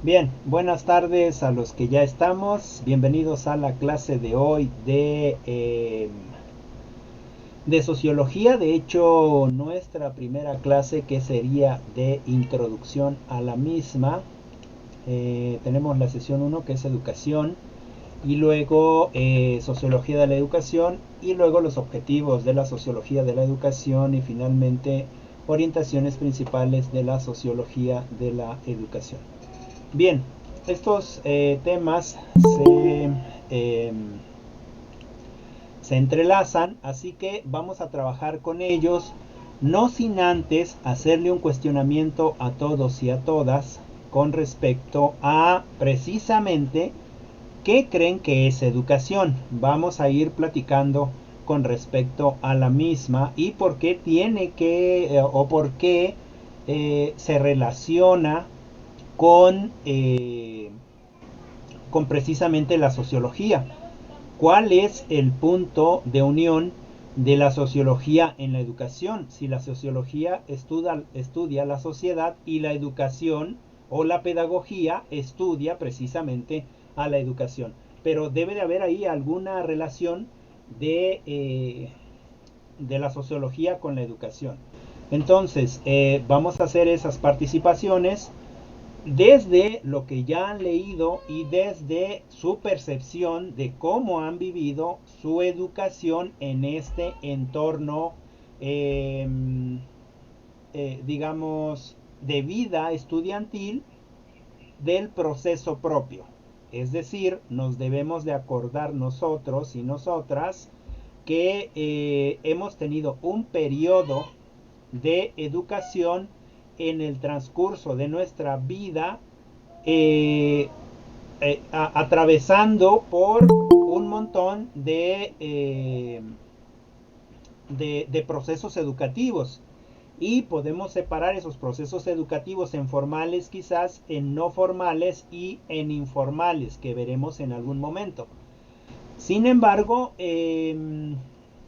Bien, buenas tardes a los que ya estamos. Bienvenidos a la clase de hoy de sociología. De hecho, nuestra primera clase que sería de introducción a la misma. Tenemos la sesión uno que es educación y luego sociología de la educación y luego los objetivos de la sociología de la educación y finalmente orientaciones principales de la sociología de la educación. Bien, estos temas eh, se entrelazan, así que vamos a trabajar con ellos, no sin antes hacerle un cuestionamiento a todos y a todas con respecto a precisamente qué creen que es educación. Vamos a ir platicando con respecto a la misma y por qué tiene que o por qué se relaciona con precisamente la sociología. ¿Cuál es el punto de unión de la sociología en la educación? Si la sociología estudia la sociedad y la educación o la pedagogía estudia precisamente a la educación. Pero debe de haber ahí alguna relación de la sociología con la educación. Entonces, vamos a hacer esas participaciones desde lo que ya han leído y desde su percepción de cómo han vivido su educación en este entorno, eh, digamos, de vida estudiantil del proceso propio. Es decir, nos debemos de acordar nosotros y nosotras que hemos tenido un periodo de educación en el transcurso de nuestra vida, eh, atravesando por un montón de procesos educativos y podemos separar esos procesos educativos en formales quizás, en no formales y en informales que veremos en algún momento. Sin embargo,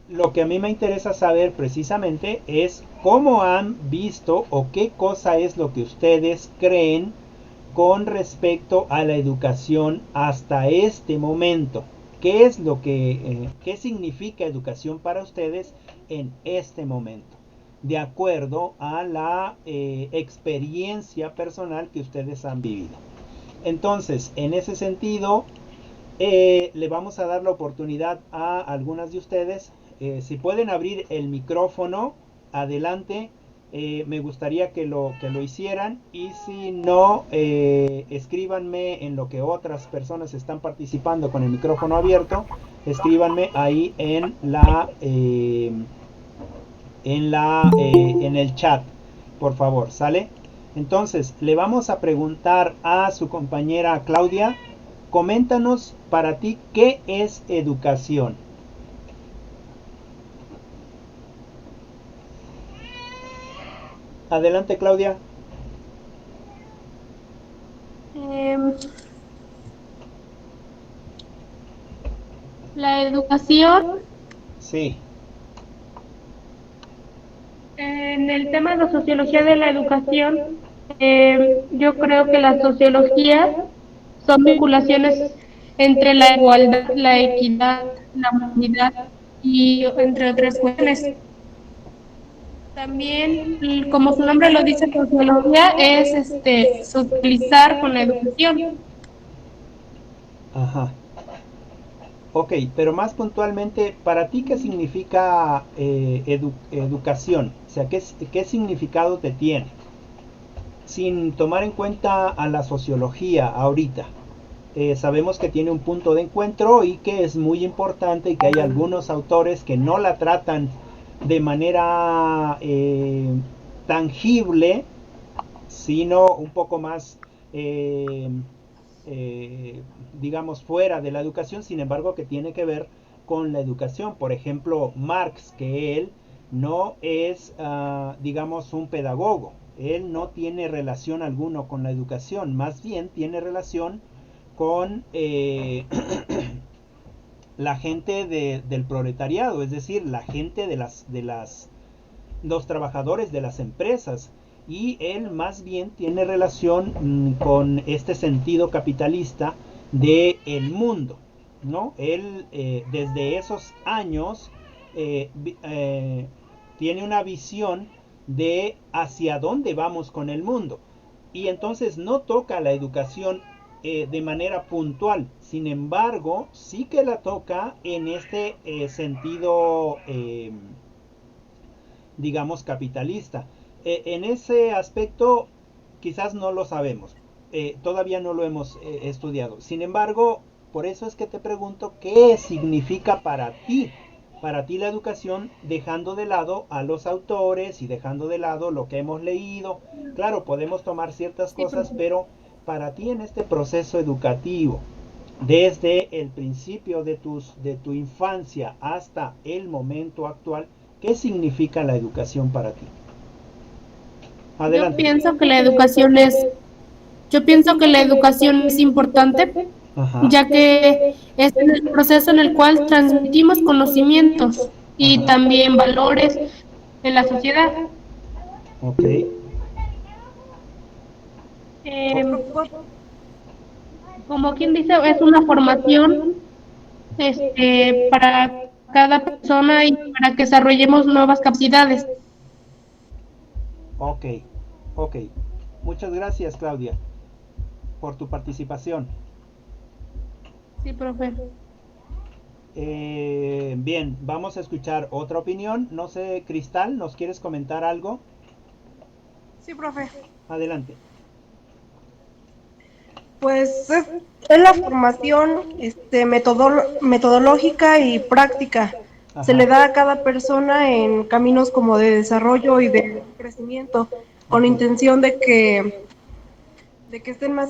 lo que a mí me interesa saber precisamente es cómo han visto o qué cosa es lo que ustedes creen con respecto a la educación hasta este momento. ¿Qué es lo qué significa educación para ustedes en este momento? De acuerdo a la experiencia personal que ustedes han vivido. Entonces, en ese sentido, le vamos a dar la oportunidad a algunas de ustedes. Si pueden abrir el micrófono, adelante. Me gustaría que lo hicieran. Y si no, escríbanme en lo que otras personas están participando con el micrófono abierto. Escríbanme ahí en el chat, por favor, ¿sale? Entonces, le vamos a preguntar a su compañera Claudia, coméntanos para ti qué es educación. Adelante, Claudia. Em, la educación, Sí. en el tema de sociología de la educación, yo creo que las sociologías son vinculaciones entre la igualdad, la equidad, la movilidad y entre otras cuestiones. También, como su nombre lo dice, sociología es socializar con la educación. Ajá. Ok, pero más puntualmente, ¿para ti qué significa educación? O sea, ¿qué significado te tiene? Sin tomar en cuenta a la sociología ahorita. Sabemos que tiene un punto de encuentro y que es muy importante y que hay algunos autores que no la tratan de manera tangible, sino un poco más, eh, digamos, fuera de la educación, sin embargo, que tiene que ver con la educación. Por ejemplo, Marx, que él no es, digamos, un pedagogo. Él no tiene relación alguno con la educación, más bien tiene relación con la gente del proletariado, es decir, la gente los trabajadores de las empresas. y él más bien tiene relación con este sentido capitalista de el mundo, ¿no? Él desde esos años tiene una visión de hacia dónde vamos con el mundo, y entonces no toca la educación de manera puntual. Sin embargo, sí que la toca en este sentido, digamos, capitalista. En ese aspecto quizás no lo sabemos, todavía no lo hemos estudiado. Sin embargo, por eso es que te pregunto qué significa para ti la educación, dejando de lado a los autores y dejando de lado lo que hemos leído. Claro, podemos tomar ciertas Sí, cosas, profe. pero para ti en este proceso educativo, desde el principio de tu infancia hasta el momento actual, ¿qué significa la educación para ti? Yo Adelante. pienso que la educación es, yo pienso que la educación es importante, Ajá, ya que es en el proceso en el cual transmitimos conocimientos y ajá, también valores en la sociedad. ok. Eh, Como quien dice, es una formación para cada persona y para que desarrollemos nuevas capacidades. Ok, ok. Muchas gracias, Claudia, por tu participación. Sí, profe. Bien, vamos a escuchar otra opinión. No sé, Cristal, ¿nos quieres comentar algo? Sí, profe. Adelante. Pues es la formación metodológica y práctica. Se Ajá, le da a cada persona en caminos como de desarrollo y de crecimiento, con ok, intención de que estén más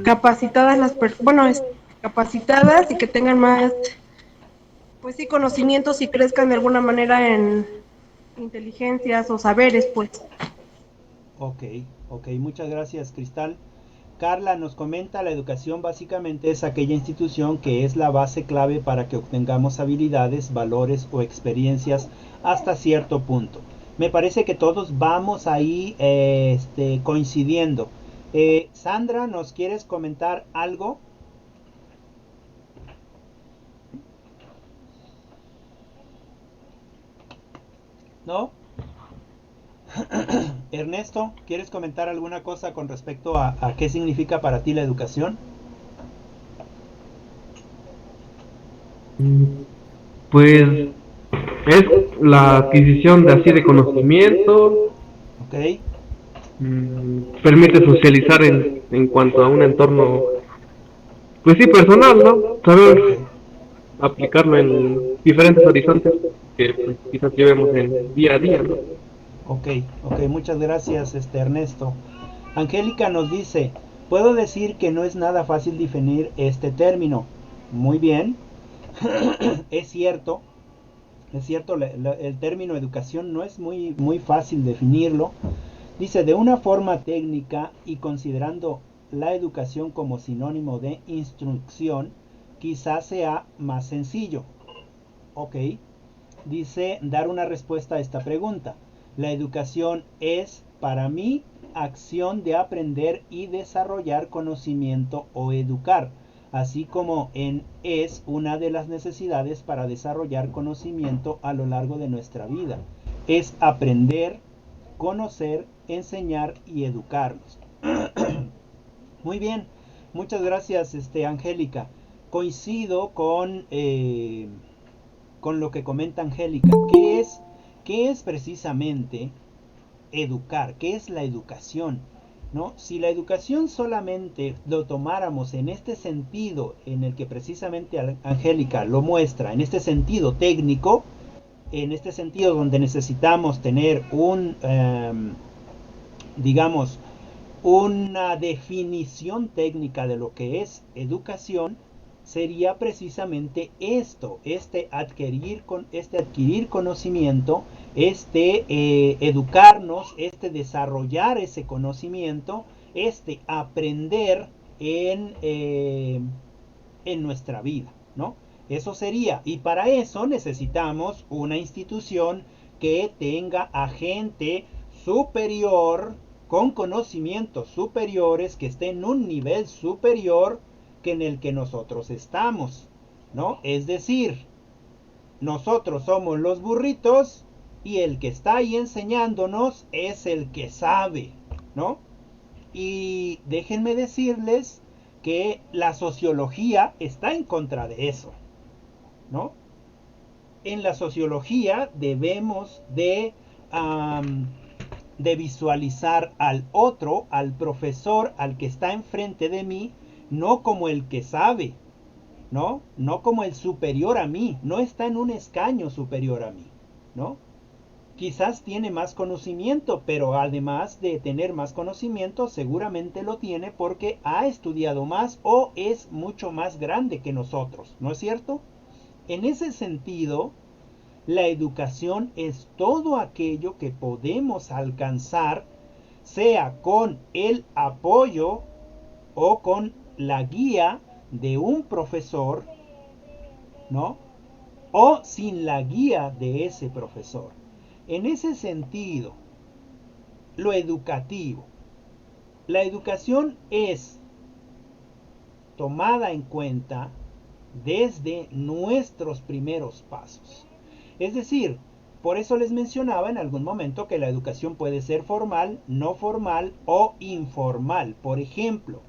capacitadas bueno, capacitadas y que tengan más, pues sí, conocimientos y crezcan de alguna manera en inteligencias o saberes, pues. ok, ok. Muchas gracias, Cristal. Carla nos comenta, la educación básicamente es aquella institución que es la base clave para que obtengamos habilidades, valores o experiencias hasta cierto punto. Me parece que todos vamos ahí coincidiendo. Sandra, ¿nos quieres comentar algo? ¿No? Ernesto, ¿quieres comentar alguna cosa con respecto a qué significa para ti la educación? Mm, Pues es la adquisición de así de conocimiento, ¿Ok? permite socializar en cuanto a un entorno, pues sí, personal, ¿no? Saber Ok. aplicarlo en diferentes horizontes que pues, quizás llevemos en día a día, ¿no? Ok, ok, muchas gracias, Ernesto. Angélica nos dice, puedo decir que no es nada fácil definir este término. Muy bien, es cierto, el término educación no es muy fácil definirlo. Dice, de una forma técnica y considerando la educación como sinónimo de instrucción, quizás sea más sencillo. Ok, dice dar una respuesta a esta pregunta. La educación es, para mí, acción de aprender y desarrollar conocimiento o educar, así como en es una de las necesidades para desarrollar conocimiento a lo largo de nuestra vida. Es aprender, conocer, enseñar y educarnos. Muy bien, muchas gracias, Angélica. Coincido con lo que comenta Angélica. Qué es precisamente educar? ¿Qué es la educación? ¿No? Si la educación solamente lo tomáramos en este sentido en el que precisamente Angélica lo muestra, en este sentido técnico, en este sentido donde necesitamos tener digamos, una definición técnica de lo que es educación, sería precisamente esto, este adquirir conocimiento, educarnos, desarrollar ese conocimiento, aprender en nuestra vida, ¿no? Eso sería, y para eso necesitamos una institución que tenga a gente superior, con conocimientos superiores, que esté en un nivel superior que en el que nosotros estamos, ¿no? Es decir, nosotros somos los burritos y el que está ahí enseñándonos es el que sabe, ¿no? Y déjenme decirles que la sociología está en contra de eso, ¿no? En la sociología debemos de visualizar al otro, al profesor, al que está enfrente de mí, no como el que sabe, ¿no? No como el superior a mí, no está en un escaño superior a mí, ¿no? Quizás tiene más conocimiento, pero además de tener más conocimiento, seguramente lo tiene porque ha estudiado más o es mucho más grande que nosotros, ¿no es cierto? En ese sentido, la educación es todo aquello que podemos alcanzar, sea con el apoyo o con la guía de un profesor, ¿no? O sin la guía de ese profesor. En ese sentido, lo educativo, la educación es tomada en cuenta desde nuestros primeros pasos. Es decir, por eso les mencionaba en algún momento que la educación puede ser formal, no formal o informal. Por ejemplo,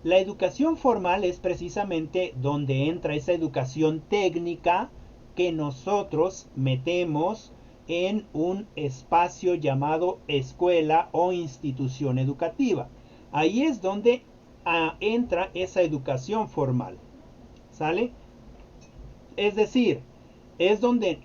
la educación formal es precisamente donde entra esa educación técnica que nosotros metemos en un espacio llamado escuela o institución educativa. Ahí es donde entra esa educación formal. ¿Sale? Es decir, es donde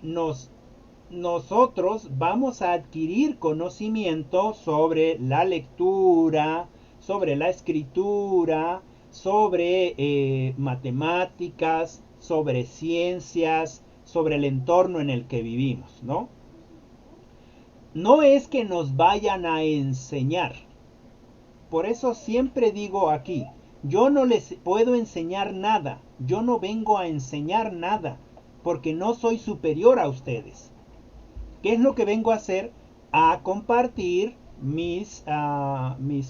nosotros vamos a adquirir conocimiento sobre la lectura, sobre la escritura, sobre matemáticas, sobre ciencias, sobre el entorno en el que vivimos, ¿no? No es que nos vayan a enseñar. Por eso siempre digo aquí, yo no les puedo enseñar nada, yo no vengo a enseñar nada, porque no soy superior a ustedes. ¿Qué es lo que vengo a hacer? A compartir mis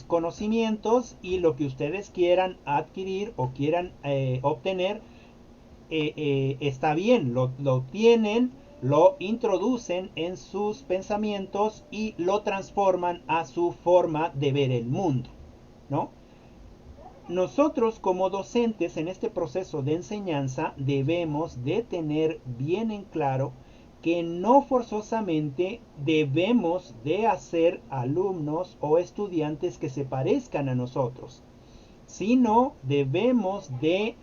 conocimientos y lo que ustedes quieran adquirir o quieran obtener, está bien, lo tienen, lo introducen en sus pensamientos y lo transforman a su forma de ver el mundo, ¿no? Nosotros como docentes en este proceso de enseñanza debemos de tener bien en claro que no forzosamente debemos de hacer alumnos o estudiantes que se parezcan a nosotros, sino debemos de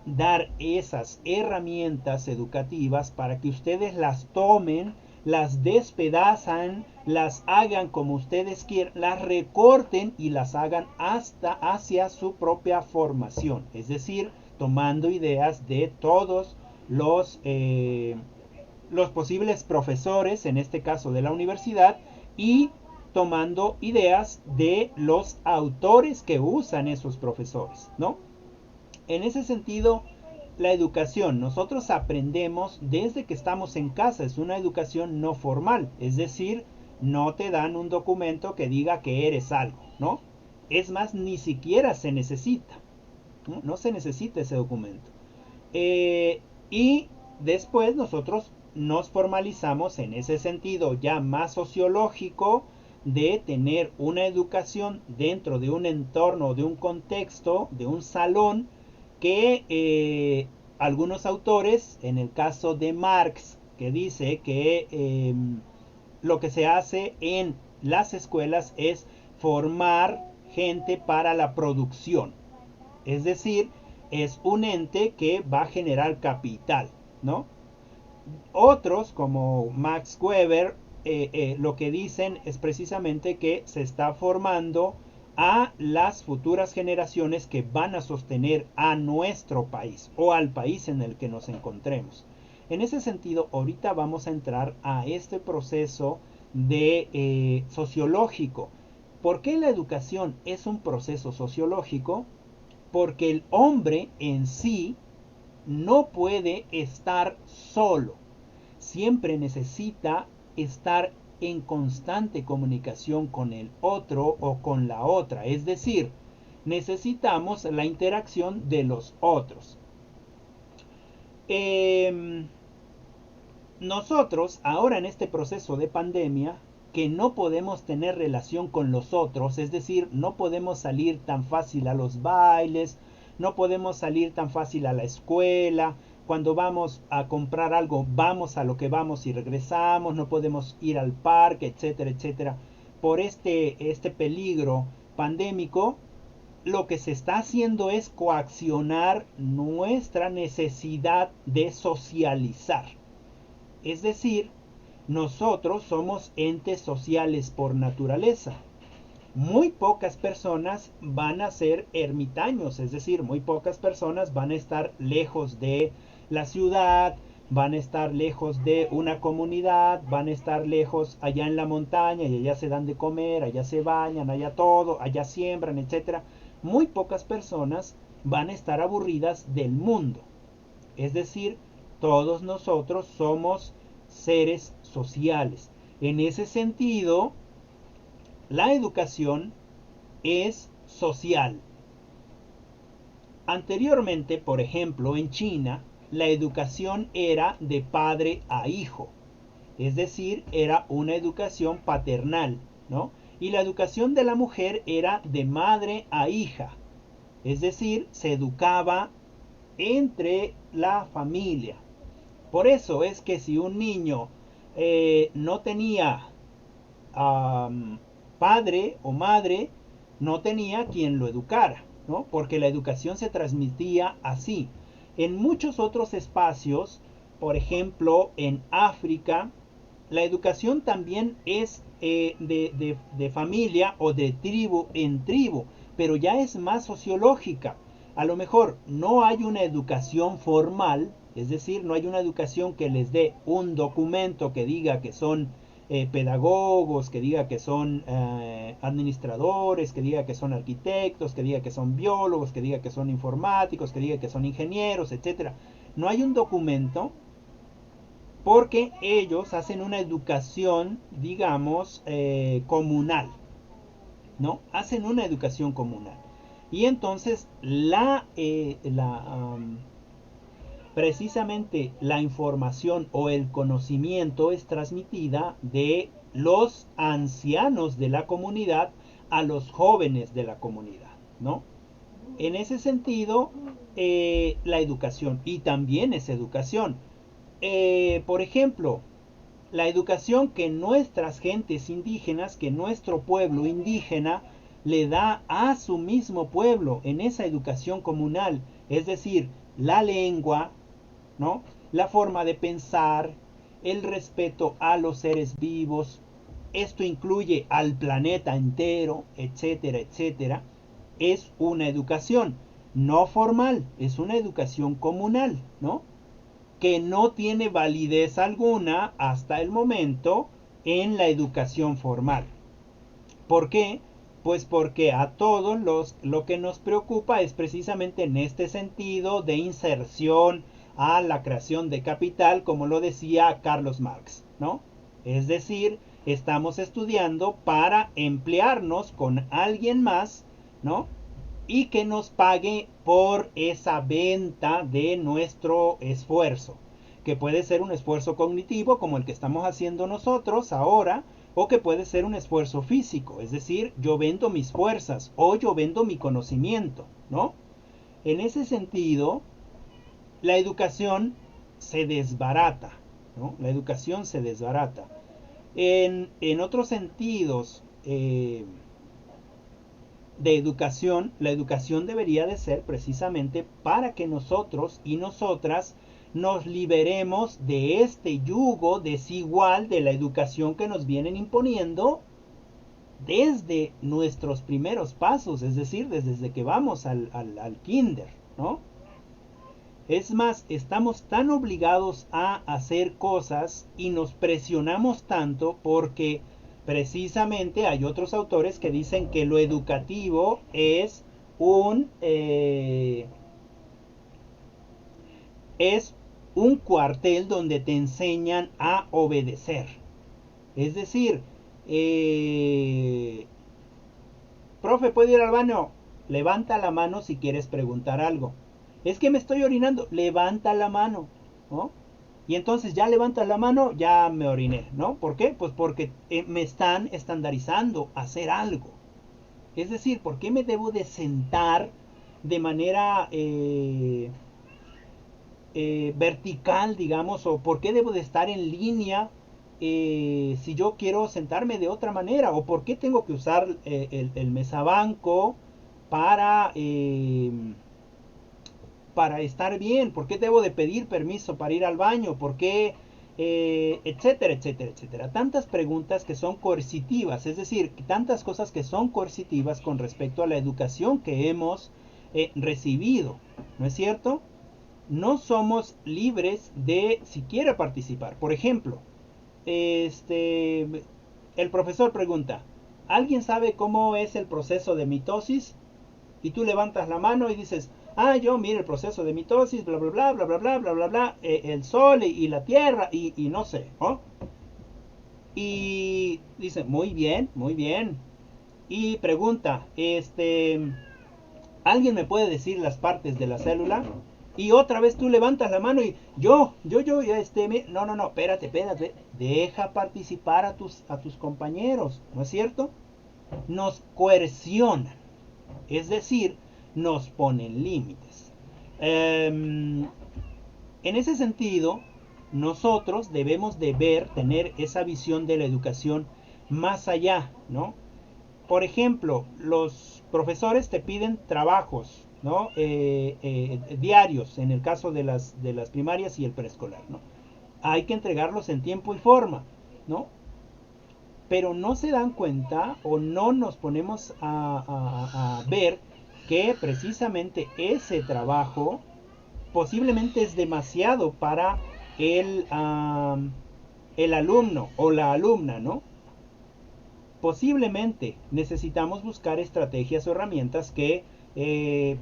dar esas herramientas educativas para que ustedes las tomen, las despedazan, las hagan como ustedes quieran, las recorten y las hagan hasta hacia su propia formación, es decir, tomando ideas de todos los posibles profesores, en este caso de la universidad, y tomando ideas de los autores que usan esos profesores, ¿no? En ese sentido, la educación, nosotros aprendemos desde que estamos en casa, es una educación no formal, es decir, no te dan un documento que diga que eres algo, ¿no? Es más, ni siquiera se necesita, no se necesita ese documento. Y después nosotros nos formalizamos en ese sentido ya más sociológico, de tener una educación dentro de un entorno, de un contexto, de un salón, que algunos autores, en el caso de Marx, que dice que lo que se hace en las escuelas es formar gente para la producción, es decir, es un ente que va a generar capital, ¿no? Otros, como Max Weber, lo que dicen es precisamente que se está formando a las futuras generaciones que van a sostener a nuestro país o al país en el que nos encontremos. En ese sentido, ahorita vamos a entrar a este proceso de sociológico. ¿Por qué la educación es un proceso sociológico? Porque el hombre en sí no puede estar solo. Siempre necesita estar en constante comunicación con el otro o con la otra, es decir, necesitamos la interacción de los otros. Nosotros, ahora en este proceso de pandemia, que no podemos tener relación con los otros, es decir, no podemos salir tan fácil a los bailes, no podemos salir tan fácil a la escuela, cuando vamos a comprar algo, vamos a lo que vamos y regresamos, no podemos ir al parque, etcétera, etcétera. Por este peligro pandémico, lo que se está haciendo es coaccionar nuestra necesidad de socializar. Es decir, nosotros somos entes sociales por naturaleza. Muy pocas personas van a ser ermitaños, es decir, muy pocas personas van a estar lejos de la ciudad, van a estar lejos de una comunidad, van a estar lejos allá en la montaña y allá se dan de comer, allá se bañan, allá todo, allá siembran, etcétera. Muy pocas personas van a estar aburridas del mundo. Es decir, todos nosotros somos seres sociales. En ese sentido, la educación es social. Anteriormente, por ejemplo, en China, la educación era de padre a hijo. Es decir, era una educación paternal, ¿no? Y la educación de la mujer era de madre a hija. Es decir, se educaba entre la familia. Por eso es que si un niño no tenía padre o madre, no tenía quien lo educara, ¿no? Porque la educación se transmitía así. En muchos otros espacios, por ejemplo en África, la educación también es de familia o de tribu en tribu, pero ya es más sociológica. A lo mejor no hay una educación formal, es decir, no hay una educación que les dé un documento que diga que son pedagogos, que diga que son administradores, que diga que son arquitectos, que diga que son biólogos, que diga que son informáticos, que diga que son ingenieros, etcétera. No hay un documento porque ellos hacen una educación, digamos, comunal, ¿no? Hacen una educación comunal. Y entonces precisamente la información o el conocimiento es transmitida de los ancianos de la comunidad a los jóvenes de la comunidad, ¿no? En ese sentido, la educación, y también es educación. Por ejemplo, la educación que nuestras gentes indígenas, que nuestro pueblo indígena le da a su mismo pueblo en esa educación comunal, es decir, la lengua, ¿no? La forma de pensar, el respeto a los seres vivos, esto incluye al planeta entero, etcétera, etcétera, es una educación no formal, es una educación comunal, ¿no? Que no tiene validez alguna hasta el momento en la educación formal. ¿Por qué? Pues porque a todos lo que nos preocupa es precisamente en este sentido de inserción a la creación de capital, como lo decía Carlos Marx, ¿no? Es decir, estamos estudiando para emplearnos con alguien más, ¿no? Y que nos pague por esa venta de nuestro esfuerzo, que puede ser un esfuerzo cognitivo como el que estamos haciendo nosotros ahora, o que puede ser un esfuerzo físico, es decir, yo vendo mis fuerzas o yo vendo mi conocimiento, ¿no? En ese sentido, la educación se desbarata, ¿no? La educación se desbarata. En otros sentidos, de educación, la educación debería de ser precisamente para que nosotros y nosotras nos liberemos de este yugo desigual de la educación que nos vienen imponiendo desde nuestros primeros pasos, es decir, desde que vamos al kinder, ¿no? Es más, estamos tan obligados a hacer cosas y nos presionamos tanto porque precisamente hay otros autores que dicen que lo educativo es un cuartel donde te enseñan a obedecer. Es decir, profe, ¿puedo ir al baño? Levanta la mano si quieres preguntar algo. Es que me estoy orinando. Levanta la mano, ¿no? Y entonces ya levantas la mano, ya me oriné, ¿no? ¿Por qué? Pues porque me están estandarizando a hacer algo. Es decir, ¿por qué me debo de sentar de manera vertical, digamos? ¿O por qué debo de estar en línea si yo quiero sentarme de otra manera? ¿O por qué tengo que usar el mesabanco para, para estar bien? ¿Por qué debo de pedir permiso para ir al baño? ¿Por qué? Etcétera, etcétera, etcétera. Tantas preguntas que son coercitivas, es decir, tantas cosas que son coercitivas con respecto a la educación que hemos recibido, ¿no es cierto? No somos libres de siquiera participar. Por ejemplo, el profesor pregunta, ¿alguien sabe cómo es el proceso de mitosis? Y tú levantas la mano y dices, ah, yo, mire el proceso de mitosis, bla, bla, bla, bla, bla, bla, bla, bla, bla, el sol y la tierra y no sé, ¿no? Y dice, muy bien, muy bien. Y pregunta, ¿alguien me puede decir las partes de la célula? Y otra vez tú levantas la mano y no, no, no, espérate, espérate, deja participar a tus compañeros, ¿no es cierto? Nos coercionan, es decir, nos ponen límites. En ese sentido, nosotros debemos de tener esa visión de la educación más allá, ¿no? Por ejemplo, los profesores te piden trabajos, ¿no? Diarios, en el caso de las primarias y el preescolar, ¿no? Hay que entregarlos en tiempo y forma, ¿no? Pero no se dan cuenta o no nos ponemos a ver que precisamente ese trabajo posiblemente es demasiado para el, el alumno o la alumna, ¿no? Posiblemente necesitamos buscar estrategias o herramientas que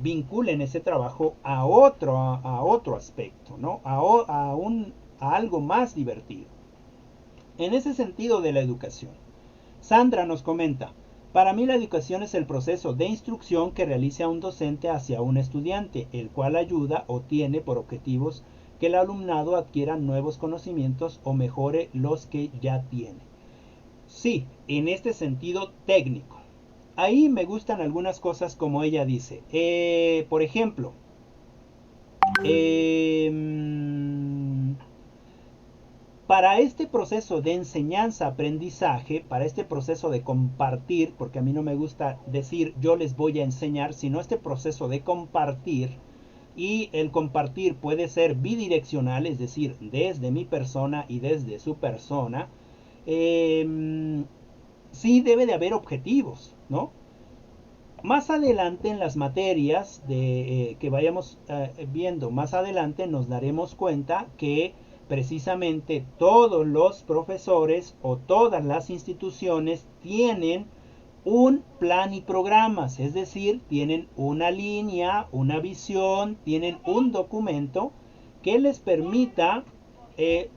vinculen ese trabajo a otro aspecto, ¿no? A algo más divertido. En ese sentido de la educación, Sandra nos comenta, para mí la educación es el proceso de instrucción que realiza un docente hacia un estudiante, el cual ayuda o tiene por objetivos que el alumnado adquiera nuevos conocimientos o mejore los que ya tiene. Sí, en este sentido técnico. Ahí me gustan algunas cosas como ella dice. Por ejemplo, eh, para este proceso de enseñanza-aprendizaje, para este proceso de compartir, porque a mí no me gusta decir yo les voy a enseñar, sino este proceso de compartir, y el compartir puede ser bidireccional, es decir, desde mi persona y desde su persona, sí debe de haber objetivos, ¿no? Más adelante en las materias que vayamos viendo más adelante nos daremos cuenta que precisamente todos los profesores o todas las instituciones tienen un plan y programas, es decir, tienen una línea, una visión, tienen un documento que les permita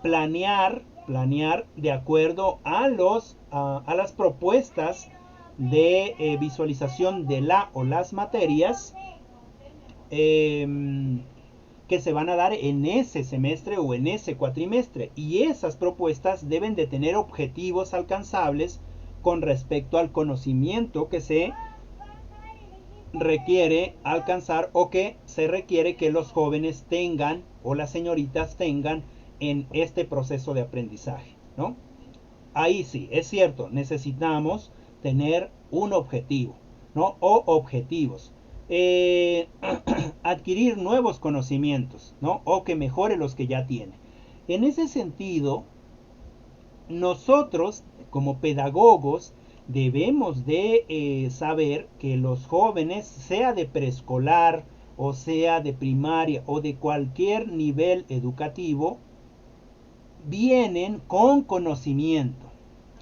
planear de acuerdo a las propuestas de visualización de la o las materias que se van a dar en ese semestre o en ese cuatrimestre, y esas propuestas deben de tener objetivos alcanzables con respecto al conocimiento que se requiere alcanzar o que se requiere que los jóvenes tengan o las señoritas tengan en este proceso de aprendizaje, ¿no? Ahí sí, es cierto, necesitamos tener un objetivo, ¿no? O objetivos. Adquirir nuevos conocimientos, ¿no? O que mejore los que ya tiene. En ese sentido, nosotros como pedagogos debemos de saber que los jóvenes, sea de preescolar o sea de primaria o de cualquier nivel educativo, vienen con conocimiento.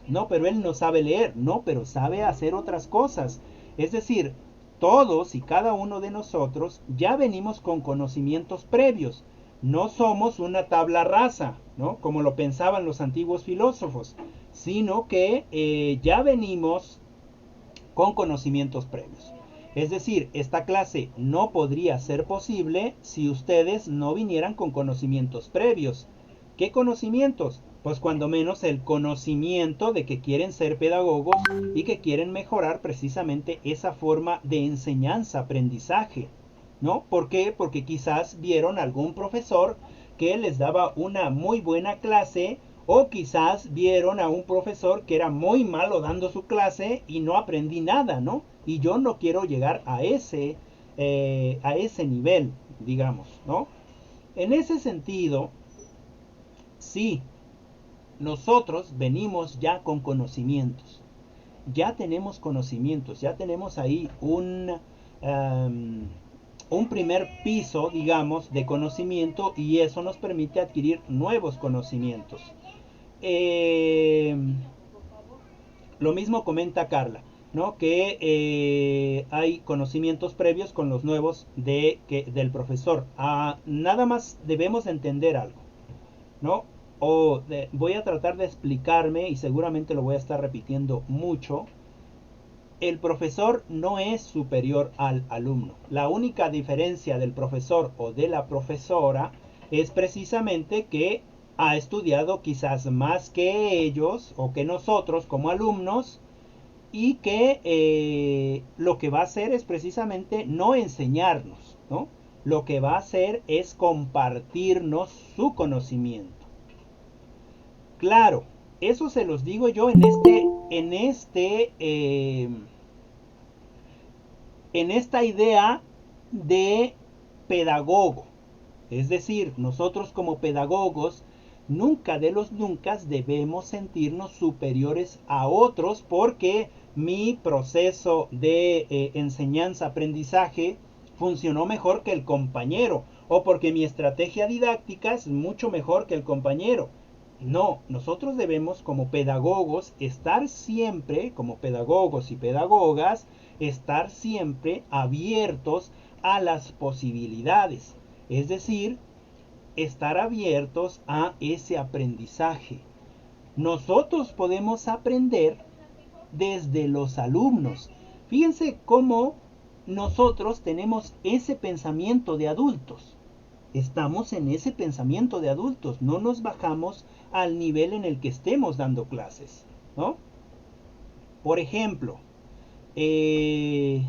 No, pero él no sabe leer, no, pero sabe hacer otras cosas. Es decir, todos y cada uno de nosotros ya venimos con conocimientos previos, No somos una tabla rasa, ¿no? Como lo pensaban los antiguos filósofos, sino que ya venimos con conocimientos previos. Es decir, esta clase no podría ser posible si ustedes no vinieran con conocimientos previos. ¿Qué conocimientos? Pues cuando menos el conocimiento de que quieren ser pedagogos y que quieren mejorar precisamente esa forma de enseñanza-aprendizaje, ¿no? ¿Por qué? Porque quizás vieron algún profesor que les daba una muy buena clase, o quizás vieron a un profesor que era muy malo dando su clase y no aprendí nada, ¿no? Y yo no quiero llegar a ese nivel, digamos, ¿no? En ese sentido, sí, nosotros venimos ya con conocimientos. Ya tenemos conocimientos, ya tenemos ahí un primer piso, digamos, de conocimiento, y eso nos permite adquirir nuevos conocimientos. Eh, lo mismo comenta Carla, ¿no? Que hay conocimientos previos con los nuevos del profesor. Nada más debemos entender algo, ¿no? Voy a tratar de explicarme y seguramente lo voy a estar repitiendo mucho. El profesor no es superior al alumno. La única diferencia del profesor o de la profesora es precisamente que ha estudiado quizás más que ellos o que nosotros como alumnos, y que lo que va a hacer es precisamente no enseñarnos, ¿no? Lo que va a hacer es compartirnos su conocimiento. Claro, eso se los digo yo en esta idea de pedagogo. Es decir, nosotros como pedagogos nunca de los nunca debemos sentirnos superiores a otros porque mi proceso de enseñanza-aprendizaje funcionó mejor que el compañero, o porque mi estrategia didáctica es mucho mejor que el compañero. No, nosotros debemos como pedagogos estar siempre, como pedagogos y pedagogas, estar siempre abiertos a las posibilidades. Es decir, estar abiertos a ese aprendizaje. Nosotros podemos aprender desde los alumnos. Fíjense cómo nosotros tenemos ese pensamiento de adultos. Estamos en ese pensamiento de adultos, no nos bajamos al nivel en el que estemos dando clases, ¿no? Por ejemplo, dice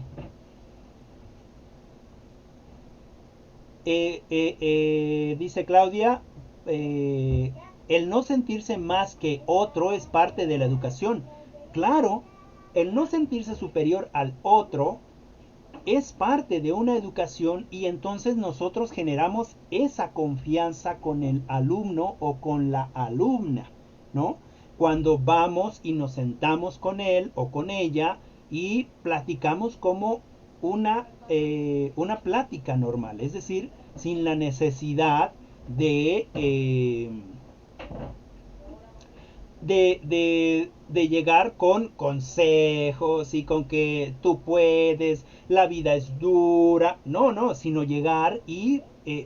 Claudia, el no sentirse más que otro es parte de la educación. Claro, el no sentirse superior al otro es parte de una educación, y entonces nosotros generamos esa confianza con el alumno o con la alumna, ¿no? Cuando vamos y nos sentamos con él o con ella y platicamos como una plática normal, es decir, sin la necesidad de llegar con consejos y con que tú puedes, la vida es dura. No, no, sino llegar y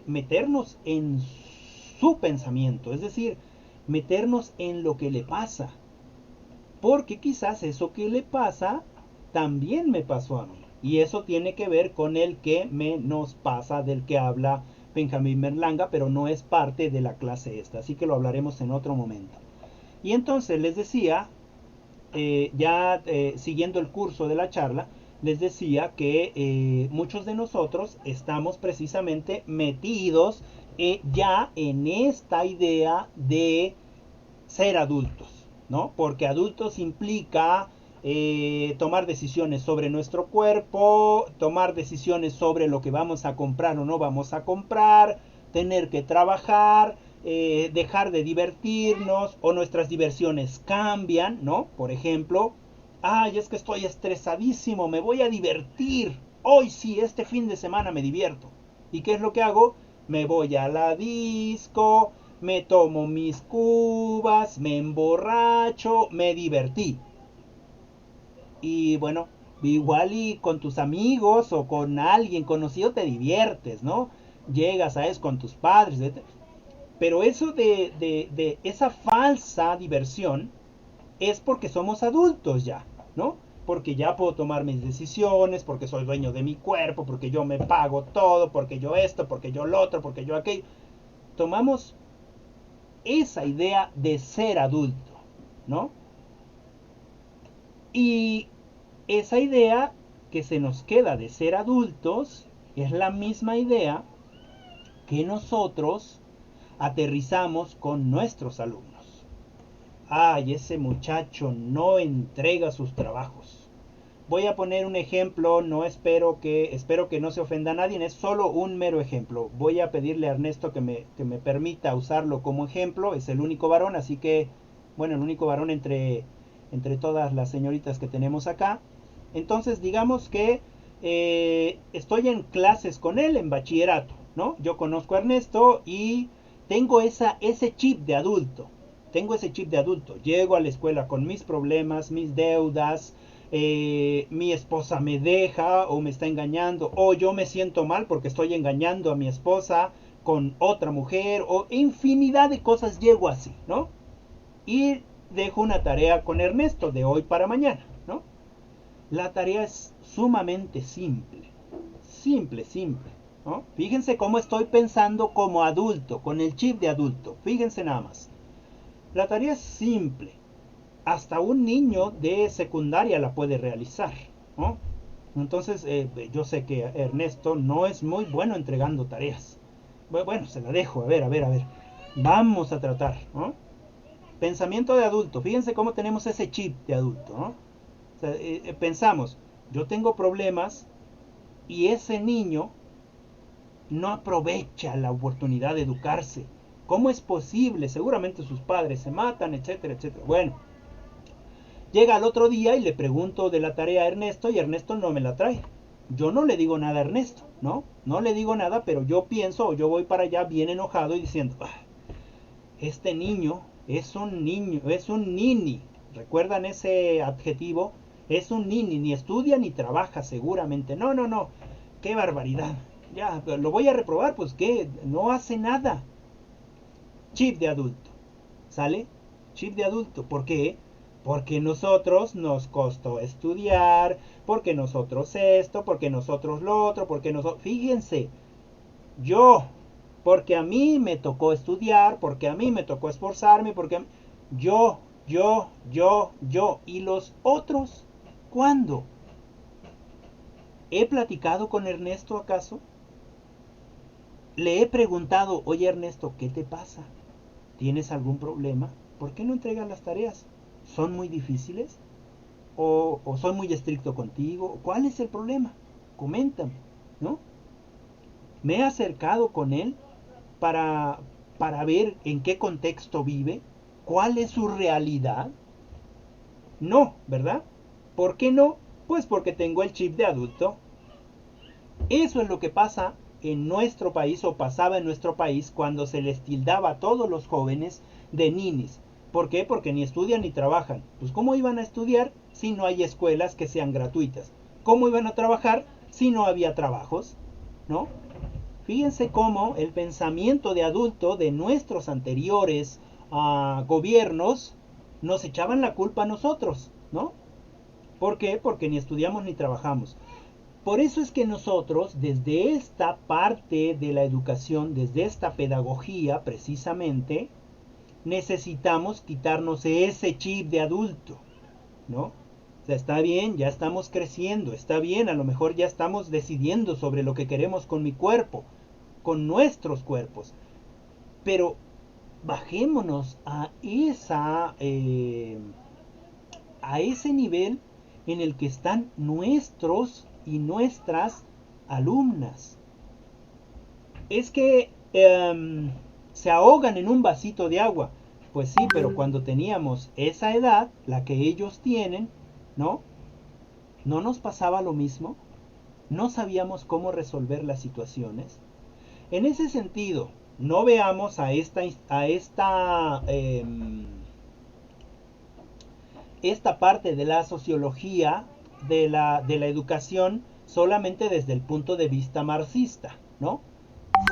meternos en su pensamiento, es decir, meternos en lo que le pasa. Porque quizás eso que le pasa también me pasó a mí. Y eso tiene que ver con el que nos pasa, del que habla Benjamín Berlanga, pero no es parte de la clase esta. Así que lo hablaremos en otro momento. Y entonces les decía, siguiendo el curso de la charla, les decía que muchos de nosotros estamos precisamente metidos ya en esta idea de ser adultos, ¿no? Porque adultos implica tomar decisiones sobre nuestro cuerpo, tomar decisiones sobre lo que vamos a comprar o no vamos a comprar, tener que trabajar, dejar de divertirnos, o nuestras diversiones cambian, ¿no? Por ejemplo, ay, es que estoy estresadísimo, me voy a divertir. Hoy sí, este fin de semana me divierto. ¿Y qué es lo que hago? Me voy a la disco, me tomo mis cubas, me emborracho, me divertí. Y bueno, igual y con tus amigos o con alguien conocido te diviertes, ¿no? llegas a eso con tus padres, etc. Pero eso de esa falsa diversión es porque somos adultos ya, ¿no? Porque ya puedo tomar mis decisiones, porque soy dueño de mi cuerpo, porque yo me pago todo, porque yo esto, porque yo lo otro, porque yo aquello. Tomamos esa idea de ser adulto, ¿no? Y esa idea que se nos queda de ser adultos es la misma idea que nosotros aterrizamos con nuestros alumnos. Ay, ese muchacho no entrega sus trabajos. Voy a poner un ejemplo, espero que no se ofenda a nadie, es solo un mero ejemplo. Voy a pedirle a Ernesto que me permita usarlo como ejemplo, es el único varón, así que, bueno, el único varón entre todas las señoritas que tenemos acá. Entonces, digamos que estoy en clases con él en bachillerato, ¿no? Yo conozco a Ernesto y tengo ese chip de adulto. Tengo ese chip de adulto. Llego a la escuela con mis problemas, mis deudas, mi esposa me deja o me está engañando, o yo me siento mal porque estoy engañando a mi esposa con otra mujer, o infinidad de cosas llego así, ¿no? Y dejo una tarea con Ernesto de hoy para mañana, ¿no? La tarea es sumamente simple, simple, ¿no? Fíjense cómo estoy pensando como adulto, con el chip de adulto, fíjense nada más. La tarea es simple, hasta un niño de secundaria la puede realizar, ¿no? Entonces, yo sé que Ernesto no es muy bueno entregando tareas. Bueno, se la dejo, a ver. Vamos a tratar, ¿no? Pensamiento de adulto, fíjense cómo tenemos ese chip de adulto, ¿no? O sea, pensamos, yo tengo problemas y ese niño no aprovecha la oportunidad de educarse. ¿Cómo es posible? Seguramente sus padres se matan, etcétera, etcétera. Bueno, llega al otro día y le pregunto de la tarea a Ernesto y Ernesto no me la trae. Yo no le digo nada a Ernesto, ¿no? No le digo nada, pero yo pienso o yo voy para allá bien enojado y diciendo, este niño, es un nini. ¿Recuerdan ese adjetivo? Es un nini, ni estudia ni trabaja seguramente. No, qué barbaridad. Ya, lo voy a reprobar, pues qué, no hace nada. Chip de adulto, ¿sale? Chip de adulto, ¿por qué? Porque nosotros nos costó estudiar, porque nosotros esto, porque nosotros lo otro, porque nosotros... Fíjense, yo, porque a mí me tocó estudiar, porque a mí me tocó esforzarme, porque yo, y los otros, ¿cuándo? ¿He platicado con Ernesto acaso? Le he preguntado, oye Ernesto, ¿qué te pasa? ¿Tienes algún problema? ¿Por qué no entregas las tareas? ¿Son muy difíciles? ¿O soy muy estricto contigo? ¿Cuál es el problema? Coméntame, ¿no? Me he acercado con él para, para ver en qué contexto vive, cuál es su realidad. No, ¿verdad? ¿Por qué no? Pues porque tengo el chip de adulto. Eso es lo que pasa en nuestro país o pasaba en nuestro país cuando se les tildaba a todos los jóvenes de ninis. ¿Por qué? Porque ni estudian ni trabajan. Pues ¿cómo iban a estudiar si no hay escuelas que sean gratuitas? ¿Cómo iban a trabajar si no había trabajos? ¿No? Fíjense cómo el pensamiento de adulto de nuestros anteriores gobiernos nos echaban la culpa a nosotros, ¿no? ¿Por qué? Porque ni estudiamos ni trabajamos. Por eso es que nosotros, desde esta parte de la educación, desde esta pedagogía precisamente, necesitamos quitarnos ese chip de adulto, ¿no? O sea, está bien, ya estamos creciendo, está bien, a lo mejor ya estamos decidiendo sobre lo que queremos con mi cuerpo, con nuestros cuerpos, pero bajémonos a ese nivel en el que están nuestros y nuestras alumnas. Es que se ahogan en un vasito de agua. Pues sí, pero cuando teníamos esa edad, la que ellos tienen, ¿no? ¿No nos pasaba lo mismo? ¿No sabíamos cómo resolver las situaciones? En ese sentido, no veamos esta parte de la sociología de la educación solamente desde el punto de vista marxista, ¿no?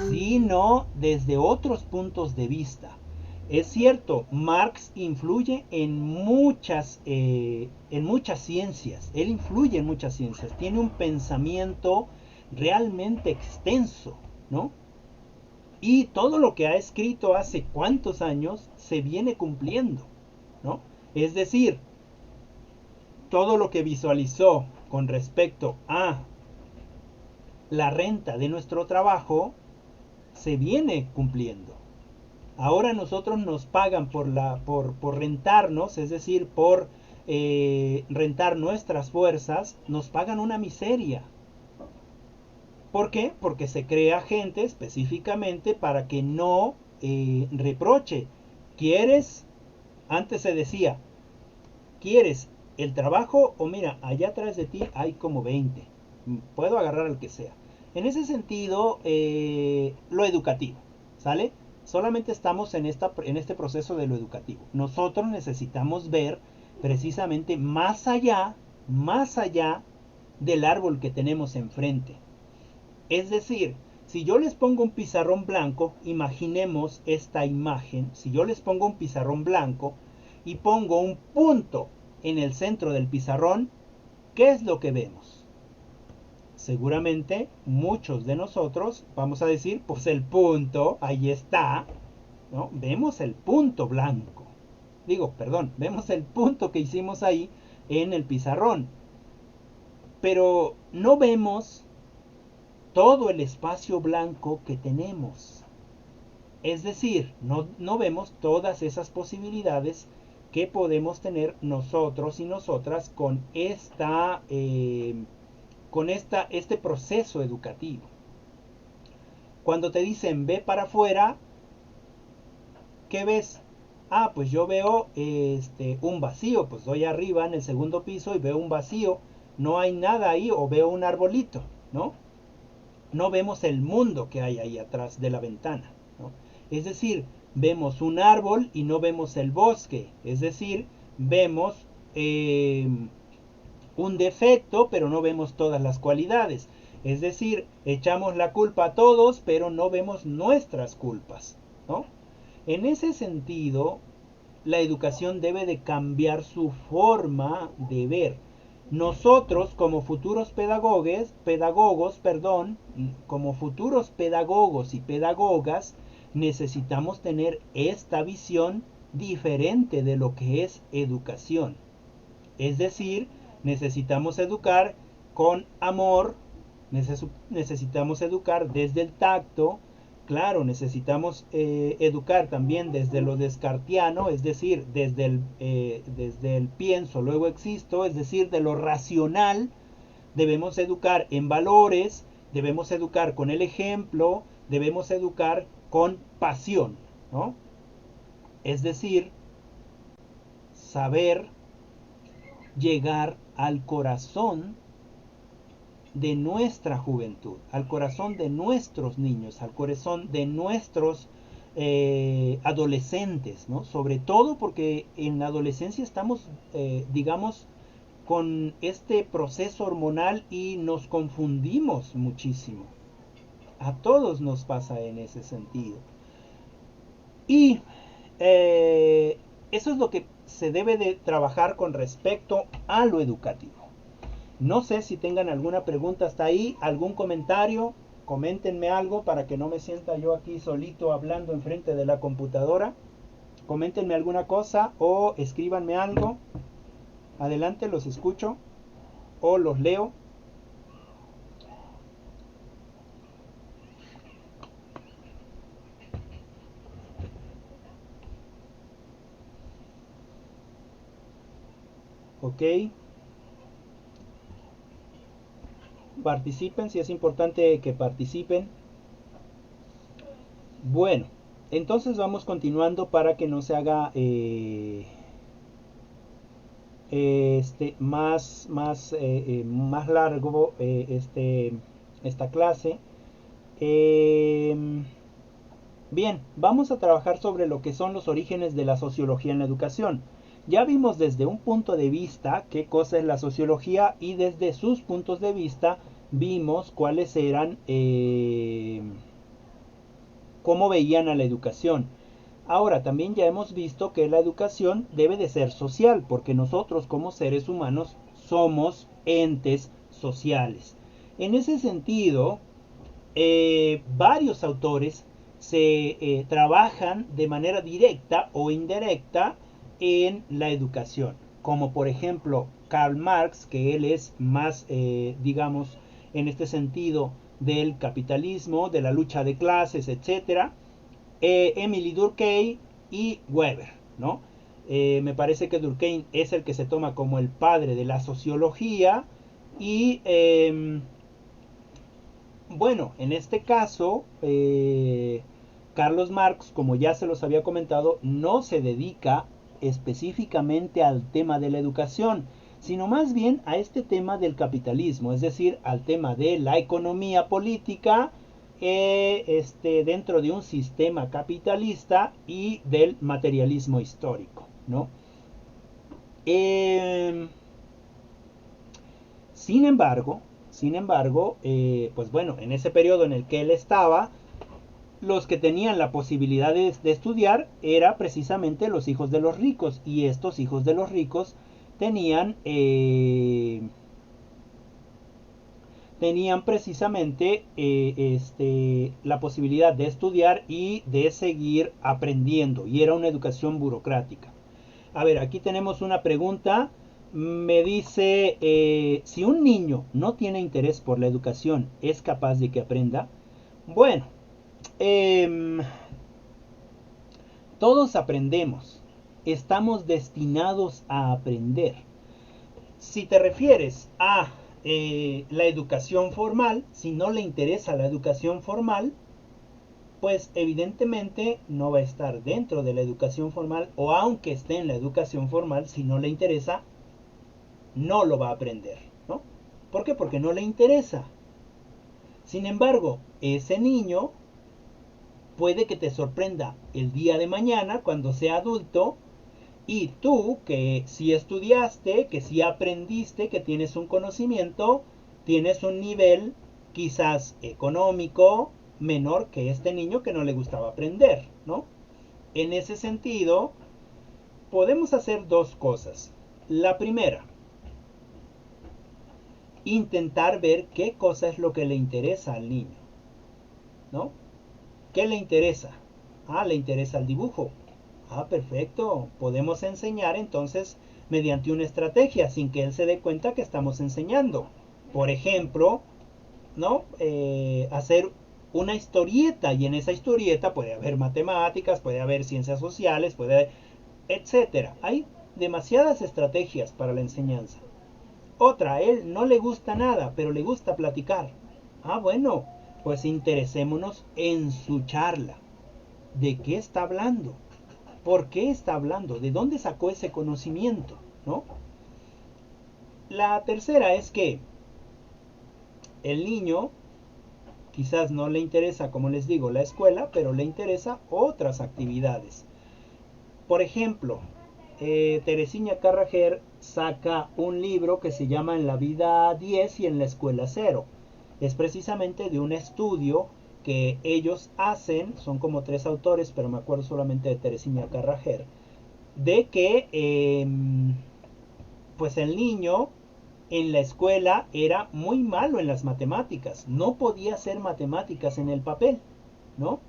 sino desde otros puntos de vista. Es cierto, Marx influye en muchas ciencias, él influye en muchas ciencias, tiene un pensamiento realmente extenso, ¿no? Y todo lo que ha escrito hace cuántos años se viene cumpliendo, ¿no? Es decir, todo lo que visualizó con respecto a la renta de nuestro trabajo se viene cumpliendo. Ahora nosotros nos pagan por rentarnos, es decir, por rentar nuestras fuerzas, nos pagan una miseria. ¿Por qué? Porque se crea gente específicamente para que no reproche. ¿Quieres? Antes se decía, ¿quieres el trabajo? O mira, allá atrás de ti hay como 20. Puedo agarrar al que sea. En ese sentido, lo educativo, ¿sale? Solamente estamos en este proceso de lo educativo. Nosotros necesitamos ver precisamente más allá del árbol que tenemos enfrente. Es decir, si yo les pongo un pizarrón blanco, imaginemos esta imagen, si yo les pongo un pizarrón blanco y pongo un punto en el centro del pizarrón, ¿qué es lo que vemos? Seguramente muchos de nosotros vamos a decir, pues el punto, ahí está, ¿no? Vemos el punto blanco. Vemos el punto que hicimos ahí en el pizarrón. Pero no vemos todo el espacio blanco que tenemos. Es decir, no vemos todas esas posibilidades que podemos tener nosotros y nosotras con este proceso educativo. Cuando te dicen ve para afuera, ¿qué ves? Ah, pues yo veo un vacío, pues doy arriba en el segundo piso y veo un vacío, no hay nada ahí, o veo un arbolito, ¿no? No vemos el mundo que hay ahí atrás de la ventana, ¿no? Es decir, vemos un árbol y no vemos el bosque, es decir, vemos un defecto, pero no vemos todas las cualidades. Es decir, echamos la culpa a todos, pero no vemos nuestras culpas, ¿no? En ese sentido, la educación debe de cambiar su forma de ver. Nosotros como futuros como futuros pedagogos y pedagogas, necesitamos tener esta visión diferente de lo que es educación. Es decir, necesitamos educar con amor, necesitamos educar desde el tacto, claro, necesitamos educar también desde lo descartiano, es decir, desde el pienso, luego existo, es decir, de lo racional. Debemos educar en valores, debemos educar con el ejemplo, debemos educar con pasión, ¿no? Es decir, saber llegar al corazón de nuestra juventud, al corazón de nuestros niños, al corazón de nuestros adolescentes, ¿no? Sobre todo porque en la adolescencia estamos, digamos, con este proceso hormonal y nos confundimos muchísimo. A todos nos pasa en ese sentido. Y eso es lo que se debe de trabajar con respecto a lo educativo. No sé si tengan alguna pregunta hasta ahí, algún comentario, coméntenme algo para que no me sienta yo aquí solito hablando enfrente de la computadora. Coméntenme alguna cosa o escríbanme algo. Adelante, los escucho o los leo. Ok. Participen, si es importante que participen. Bueno, entonces vamos continuando para que no se haga más largo esta clase. Bien, vamos a trabajar sobre lo que son los orígenes de la sociología en la educación. Ya vimos desde un punto de vista qué cosa es la sociología y desde sus puntos de vista vimos cuáles eran cómo veían a la educación. Ahora, también ya hemos visto que la educación debe de ser social, porque nosotros como seres humanos somos entes sociales. En ese sentido, varios autores se trabajan de manera directa o indirecta en la educación, como por ejemplo Karl Marx, que él es más, digamos, en este sentido del capitalismo, de la lucha de clases, etcétera. Emily Durkheim y Weber, ¿no? Me parece que Durkheim es el que se toma como el padre de la sociología y bueno, en este caso, Carlos Marx, como ya se los había comentado, no se dedica específicamente al tema de la educación, sino más bien a este tema del capitalismo, es decir, al tema de la economía política dentro de un sistema capitalista y del materialismo histórico, ¿no? Eh, sin embargo, pues bueno, en ese periodo en el que él estaba, los que tenían la posibilidad de estudiar era precisamente los hijos de los ricos, y estos hijos de los ricos tenían tenían precisamente la posibilidad de estudiar y de seguir aprendiendo, y era una educación burocrática. A ver, aquí tenemos una pregunta. Me dice, si un niño no tiene interés por la educación, ¿es capaz de que aprenda? Bueno, eh, todos aprendemos. Estamos destinados a aprender. Si te refieres a la educación formal, si no le interesa la educación formal, pues evidentemente no va a estar dentro de la educación formal, o aunque esté en la educación formal, si no le interesa, no lo va a aprender, ¿no? ¿Por qué? Porque no le interesa. Sin embargo, ese niño puede que te sorprenda el día de mañana cuando sea adulto, y tú que si estudiaste, que si aprendiste, que tienes un conocimiento, tienes un nivel quizás económico menor que este niño que no le gustaba aprender, ¿no? En ese sentido, podemos hacer dos cosas. La primera, intentar ver qué cosa es lo que le interesa al niño, ¿no? ¿Qué le interesa? Ah, le interesa el dibujo. Ah, perfecto. Podemos enseñar entonces mediante una estrategia sin que él se dé cuenta que estamos enseñando. Por ejemplo, ¿no? Hacer una historieta, y en esa historieta puede haber matemáticas, puede haber ciencias sociales, puede haber, etcétera. Hay demasiadas estrategias para la enseñanza. Otra, a él no le gusta nada, pero le gusta platicar. Ah, bueno, pues interesémonos en su charla. ¿De qué está hablando? ¿Por qué está hablando? ¿De dónde sacó ese conocimiento? ¿No? La tercera es que el niño quizás no le interesa, como les digo, la escuela, pero le interesa otras actividades. Por ejemplo, Teresina Carrajer saca un libro que se llama En la vida 10 y en la escuela 0. Es precisamente de un estudio que ellos hacen, son como 3 autores, pero me acuerdo solamente de Teresina Carrajer, de que pues el niño en la escuela era muy malo en las matemáticas, no podía hacer matemáticas en el papel, ¿no?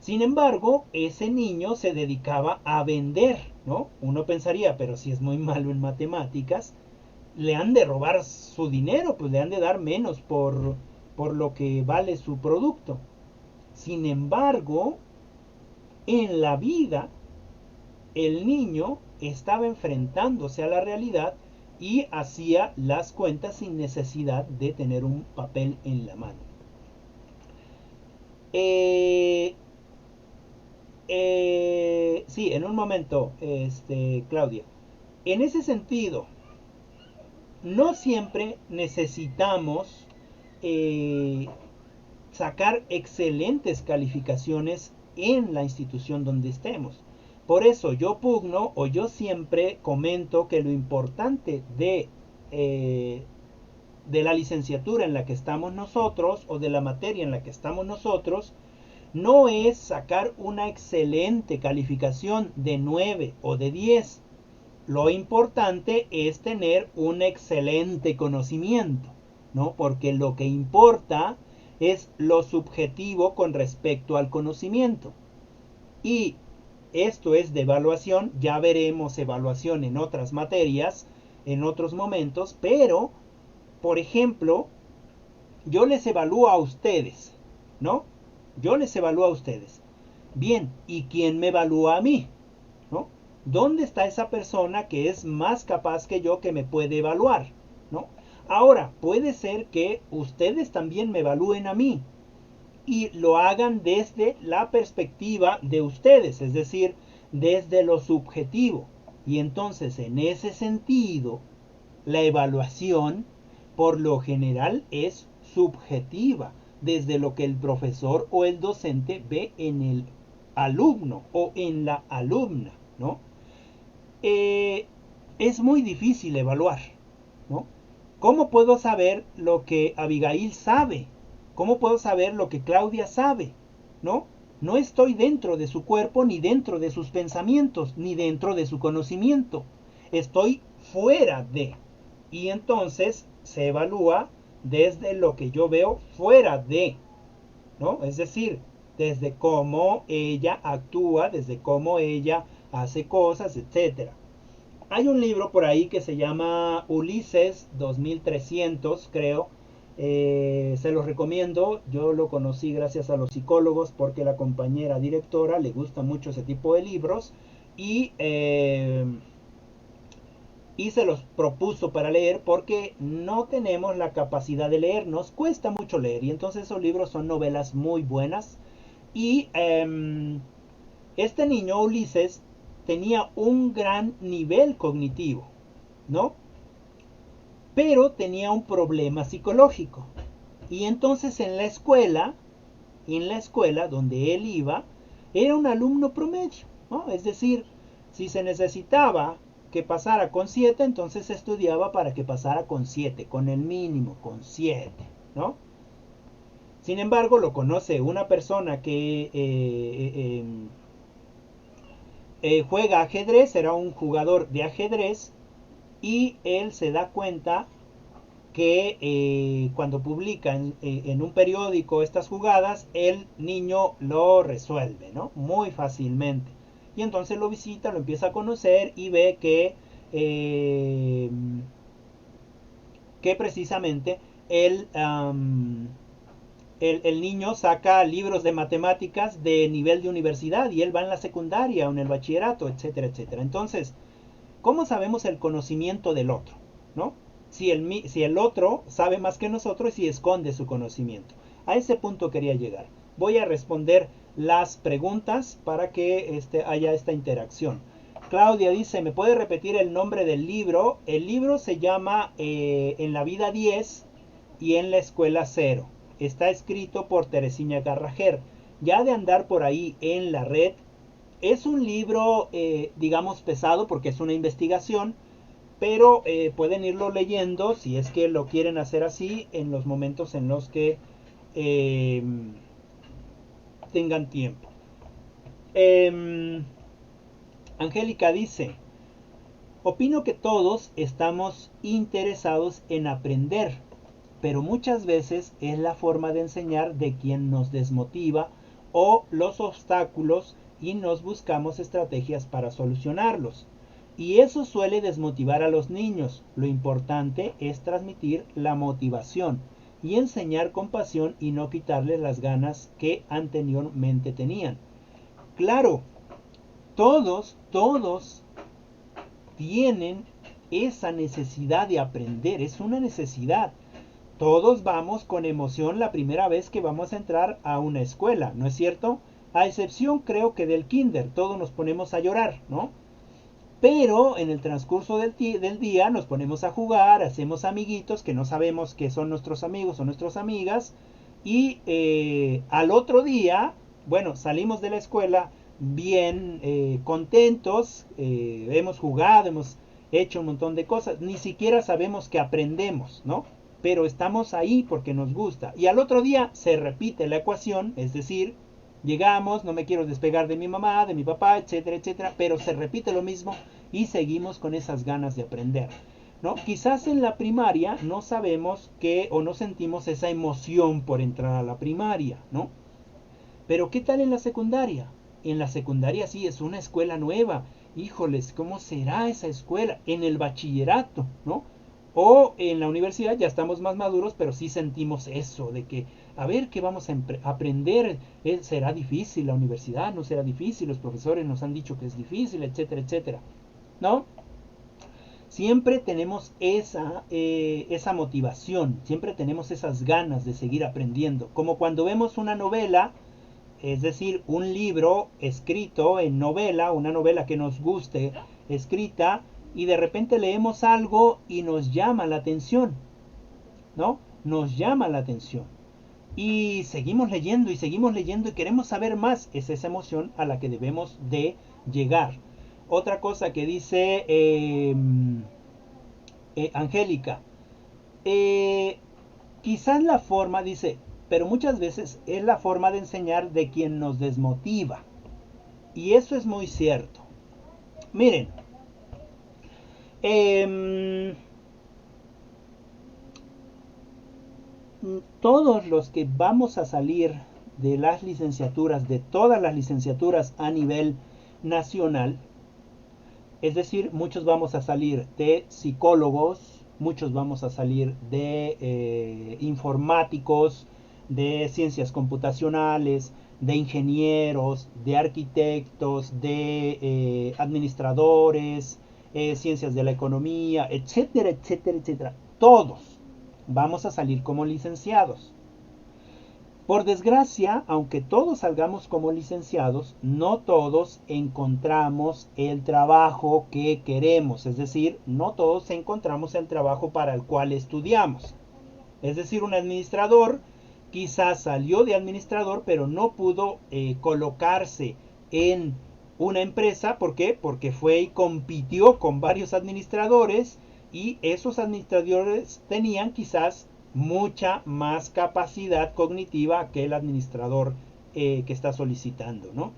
Sin embargo, ese niño se dedicaba a vender, ¿no? Uno pensaría, pero si es muy malo en matemáticas, le han de robar su dinero, pues le han de dar menos por lo que vale su producto. Sin embargo, en la vida, el niño estaba enfrentándose a la realidad y hacía las cuentas sin necesidad de tener un papel en la mano. Sí, en un momento, Claudia. En ese sentido, no siempre necesitamos sacar excelentes calificaciones en la institución donde estemos. Por eso yo pugno, o yo siempre comento, que lo importante de la licenciatura en la que estamos nosotros, o de la materia en la que estamos nosotros, no es sacar una excelente calificación de 9 o de 10. Lo importante es tener un excelente conocimiento, ¿no? Porque lo que importa es lo subjetivo con respecto al conocimiento. Y esto es de evaluación, ya veremos evaluación en otras materias, en otros momentos, pero, por ejemplo, yo les evalúo a ustedes, ¿no? Yo les evalúo a ustedes. Bien, ¿y quién me evalúa a mí? ¿No? ¿Dónde está esa persona que es más capaz que yo que me puede evaluar? ¿No? Ahora, puede ser que ustedes también me evalúen a mí y lo hagan desde la perspectiva de ustedes, es decir, desde lo subjetivo. Y entonces, en ese sentido, la evaluación por lo general es subjetiva, desde lo que el profesor o el docente ve en el alumno o en la alumna, ¿no? Es muy difícil evaluar, ¿no? ¿Cómo puedo saber lo que Abigail sabe? ¿Cómo puedo saber lo que Claudia sabe? ¿No? No estoy dentro de su cuerpo, ni dentro de sus pensamientos, ni dentro de su conocimiento. Estoy fuera de. Y entonces se evalúa desde lo que yo veo fuera de, ¿no? Es decir, desde cómo ella actúa, desde cómo ella hace cosas, etcétera. Hay un libro por ahí que se llama Ulises 2300, creo. Se los recomiendo. Yo lo conocí gracias a los psicólogos porque la compañera directora le gusta mucho ese tipo de libros y se los propuso para leer porque no tenemos la capacidad de leer, nos cuesta mucho leer y entonces esos libros son novelas muy buenas y este niño Ulises tenía un gran nivel cognitivo, ¿no? Pero tenía un problema psicológico. Y entonces en la escuela donde él iba, era un alumno promedio, ¿no? Es decir, si se necesitaba que pasara con 7, entonces estudiaba para que pasara con 7, con el mínimo, con 7, ¿no? Sin embargo, lo conoce una persona que juega ajedrez, era un jugador de ajedrez, y él se da cuenta que cuando publica en un periódico estas jugadas, el niño lo resuelve, ¿no? Muy fácilmente. Y entonces lo visita, lo empieza a conocer y ve que precisamente él, el niño saca libros de matemáticas de nivel de universidad y él va en la secundaria o en el bachillerato, etcétera, etcétera. Entonces, ¿cómo sabemos el conocimiento del otro? ¿No? Si el otro sabe más que nosotros y esconde su conocimiento. A ese punto quería llegar. Voy a responder las preguntas para que haya esta interacción. Claudia dice, ¿me puede repetir el nombre del libro? El libro se llama En la vida 10 y en la escuela 0. Está escrito por Teresina Garrajer. Ya de andar por ahí en la red, es un libro, digamos, pesado porque es una investigación, pero pueden irlo leyendo si es que lo quieren hacer así en los momentos en los que tengan tiempo. Angélica dice, opino que todos estamos interesados en aprender, pero muchas veces es la forma de enseñar de quien nos desmotiva o los obstáculos y nos buscamos estrategias para solucionarlos. Y eso suele desmotivar a los niños. Lo importante es transmitir la motivación y enseñar con pasión y no quitarles las ganas que anteriormente tenían. Claro, todos tienen esa necesidad de aprender, es una necesidad. Todos vamos con emoción la primera vez que vamos a entrar a una escuela, ¿no es cierto? A excepción creo que del kinder, todos nos ponemos a llorar, ¿no? Pero en el transcurso del día nos ponemos a jugar, hacemos amiguitos que no sabemos que son nuestros amigos o nuestras amigas y al otro día, bueno, salimos de la escuela bien contentos, hemos jugado, hemos hecho un montón de cosas, ni siquiera sabemos que aprendemos, ¿no? Pero estamos ahí porque nos gusta. Y al otro día se repite la ecuación, es decir, Llegamos, no me quiero despegar de mi mamá, de mi papá, etcétera, etcétera, pero se repite lo mismo y seguimos con esas ganas de aprender, ¿no? Quizás en la primaria no sabemos que o no sentimos esa emoción por entrar a la primaria, ¿no? Pero ¿qué tal en la secundaria? En la secundaria sí es una escuela nueva. Híjoles, ¿cómo será esa escuela? En el bachillerato, ¿no? O en la universidad ya estamos más maduros, pero sí sentimos eso, de que, a ver, ¿qué vamos a aprender? ¿Será difícil la universidad? ¿No será difícil? Los profesores nos han dicho que es difícil, etcétera, etcétera. ¿No? Siempre tenemos esa motivación, siempre tenemos esas ganas de seguir aprendiendo. Como cuando vemos una novela, es decir, un libro escrito en novela, una novela que nos guste, escrita, y de repente leemos algo y nos llama la atención, ¿no? Nos llama la atención. Y seguimos leyendo y queremos saber más. Es esa emoción a la que debemos de llegar. Otra cosa que dice Angélica, eh, quizás la forma, dice, pero muchas veces es la forma de enseñar de quien nos desmotiva. Y eso es muy cierto. Miren, eh, todos los que vamos a salir de las licenciaturas, de todas las licenciaturas a nivel nacional, es decir, muchos vamos a salir de psicólogos, muchos vamos a salir de informáticos, de ciencias computacionales, de ingenieros, de arquitectos, de administradores, ciencias de la economía, etcétera, etcétera, etcétera. Todos vamos a salir como licenciados. Por desgracia, aunque todos salgamos como licenciados, no todos encontramos el trabajo que queremos, es decir, no todos encontramos el trabajo para el cual estudiamos. Es decir, un administrador quizás salió de administrador, pero no pudo colocarse en una empresa. ¿Por qué? Porque fue y compitió con varios administradores y esos administradores tenían quizás mucha más capacidad cognitiva que el administrador que está solicitando, ¿no?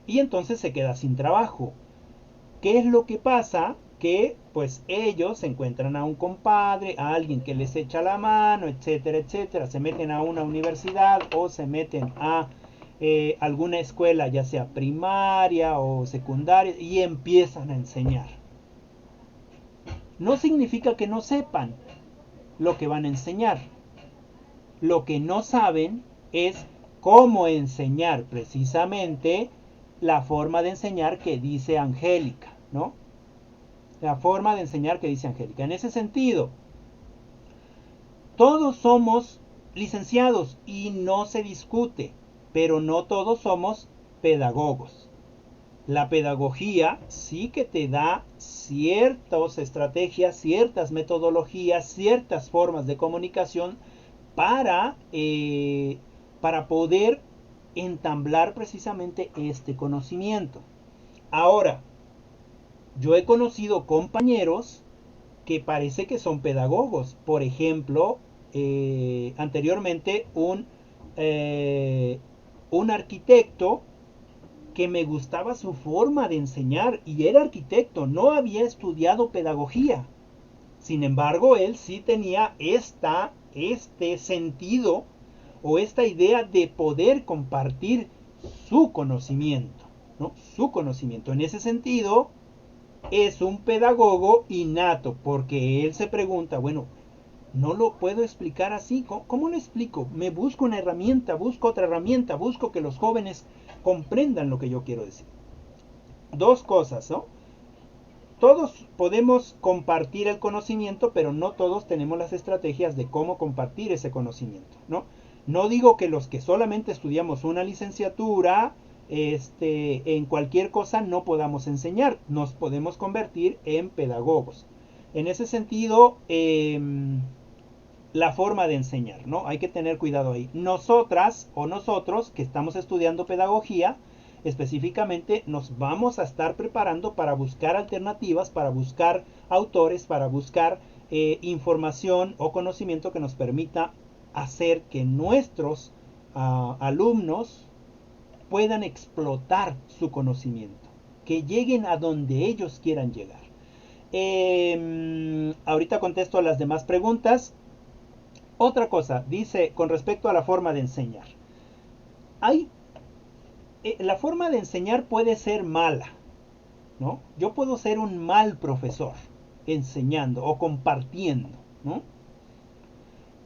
Y entonces se queda sin trabajo. ¿Qué es lo que pasa? Que pues ellos encuentran a un compadre, a alguien que les echa la mano, etcétera, etcétera, se meten a una universidad o se meten a alguna escuela, ya sea primaria o secundaria, y empiezan a enseñar. No significa que no sepan lo que van a enseñar. Lo que no saben es cómo enseñar precisamente la forma de enseñar que dice Angélica, ¿no? La forma de enseñar que dice Angélica. En ese sentido, todos somos licenciados y no se discute, pero no todos somos pedagogos. La pedagogía sí que te da ciertas estrategias, ciertas metodologías, ciertas formas de comunicación para poder entablar precisamente este conocimiento. Ahora, yo he conocido compañeros que parece que son pedagogos. Por ejemplo, anteriormente un arquitecto que me gustaba su forma de enseñar y era arquitecto, no había estudiado pedagogía. Sin embargo, él sí tenía este sentido o esta idea de poder compartir su conocimiento, ¿no? Su conocimiento. En ese sentido, es un pedagogo innato, porque él se pregunta, bueno, no lo puedo explicar así, ¿cómo lo explico? Me busco una herramienta, busco otra herramienta, busco que los jóvenes comprendan lo que yo quiero decir. Dos cosas, ¿no? Todos podemos compartir el conocimiento, pero no todos tenemos las estrategias de cómo compartir ese conocimiento, ¿no? No digo que los que solamente estudiamos una licenciatura, en cualquier cosa no podamos enseñar, nos podemos convertir en pedagogos. En ese sentido, la forma de enseñar, ¿no? Hay que tener cuidado ahí. Nosotras o nosotros que estamos estudiando pedagogía, específicamente nos vamos a estar preparando para buscar alternativas, para buscar autores, para buscar información o conocimiento que nos permita hacer que nuestros alumnos puedan explotar su conocimiento, que lleguen a donde ellos quieran llegar. Ahorita contesto a las demás preguntas. Otra cosa, dice con respecto a la forma de enseñar. La forma de enseñar puede ser mala, ¿no? Yo puedo ser un mal profesor enseñando o compartiendo, ¿no?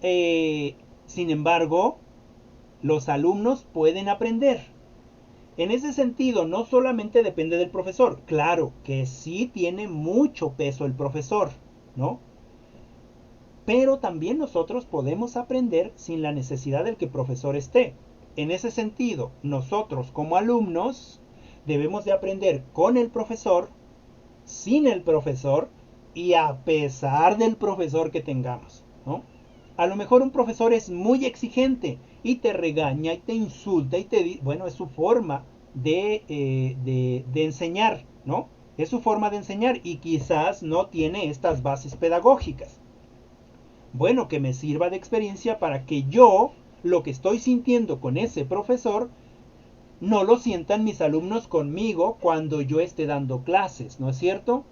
Sin embargo, los alumnos pueden aprender. En ese sentido, no solamente depende del profesor. Claro que sí tiene mucho peso el profesor, ¿no? Pero también nosotros podemos aprender sin la necesidad del que el profesor esté. En ese sentido, nosotros como alumnos debemos de aprender con el profesor, sin el profesor y a pesar del profesor que tengamos, ¿no? A lo mejor un profesor es muy exigente y te regaña y te insulta y te... Bueno, es su forma de enseñar, ¿no? Es su forma de enseñar y quizás no tiene estas bases pedagógicas. Bueno, que me sirva de experiencia para que yo, lo que estoy sintiendo con ese profesor, no lo sientan mis alumnos conmigo cuando yo esté dando clases, ¿no es cierto?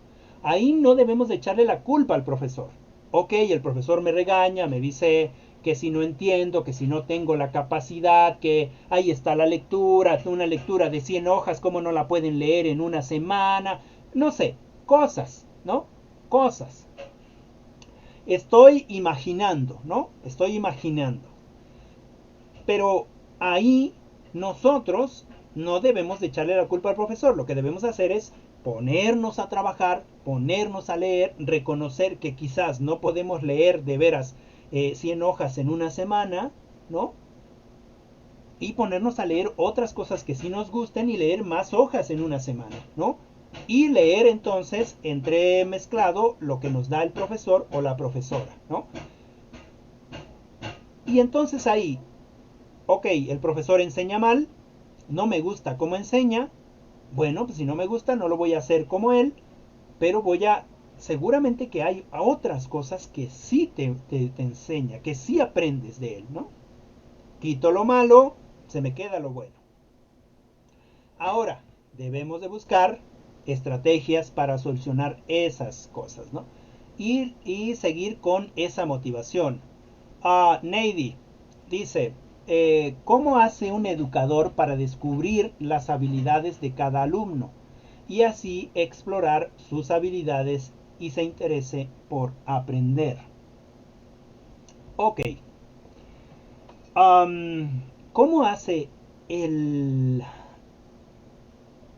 Ahí no debemos de echarle la culpa al profesor. Ok, el profesor me regaña, me dice que si no entiendo, que si no tengo la capacidad, que ahí está la lectura, una lectura de 100 hojas, ¿cómo no la pueden leer en una semana? No sé, cosas, ¿no? Cosas. Estoy imaginando, ¿no? Estoy imaginando. Pero ahí nosotros no debemos de echarle la culpa al profesor. Lo que debemos hacer es ponernos a trabajar, ponernos a leer, reconocer que quizás no podemos leer de veras 100 hojas en una semana, ¿no? Y ponernos a leer otras cosas que sí nos gusten y leer más hojas en una semana, ¿no? Y leer entonces entremezclado lo que nos da el profesor o la profesora, ¿no? Y entonces ahí, ok, el profesor enseña mal, no me gusta cómo enseña, bueno, pues si no me gusta no lo voy a hacer como él, pero seguramente que hay otras cosas que sí te enseña, que sí aprendes de él, ¿no? Quito lo malo, se me queda lo bueno. Ahora, debemos de buscar estrategias para solucionar esas cosas, ¿no? Y seguir con esa motivación. Neidy dice, ¿cómo hace un educador para descubrir las habilidades de cada alumno y así explorar sus habilidades y se interese por aprender? Ok. ¿Cómo hace el,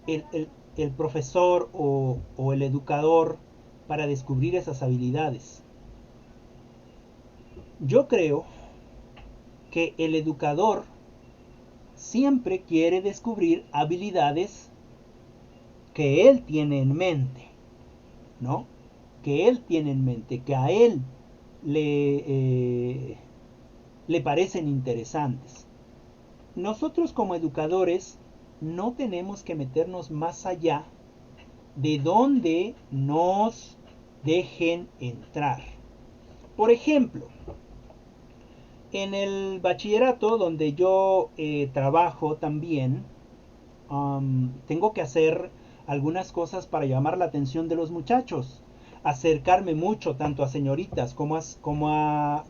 el, el, el profesor o el educador para descubrir esas habilidades? Yo creo que el educador siempre quiere descubrir habilidades que él tiene en mente, ¿no? Que él tiene en mente, que a él le parecen interesantes. Nosotros como educadores no tenemos que meternos más allá de donde nos dejen entrar. Por ejemplo, en el bachillerato donde yo trabajo también, tengo que hacer algunas cosas para llamar la atención de los muchachos. Acercarme mucho tanto a señoritas como a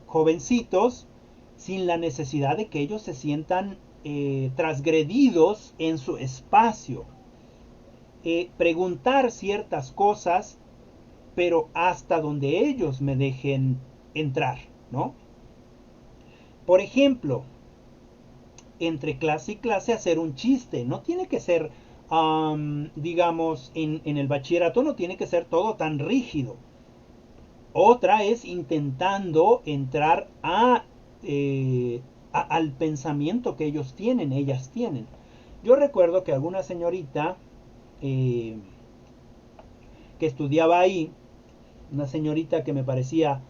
jovencitos sin la necesidad de que ellos se sientan transgredidos en su espacio. Preguntar ciertas cosas, pero hasta donde ellos me dejen entrar, ¿no? Por ejemplo, entre clase y clase hacer un chiste. No tiene que ser, digamos, en el bachillerato no tiene que ser todo tan rígido. Otra es intentando entrar al pensamiento que ellos tienen, ellas tienen. Yo recuerdo que alguna señorita que estudiaba ahí, una señorita que me parecía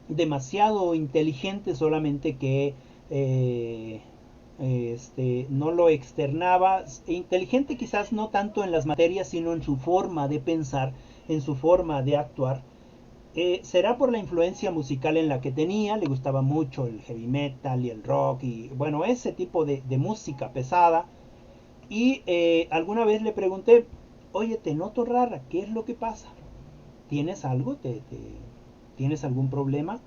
demasiado inteligente, solamente que no lo externaba. Inteligente quizás no tanto en las materias, sino en su forma de pensar, en su forma de actuar. Será por la influencia musical en la que tenía, le gustaba mucho el heavy metal y el rock y bueno, ese tipo de música pesada. Y alguna vez le pregunté, oye, te noto rara, ¿qué es lo que pasa? ¿Tienes algo? ¿Tienes algún problema?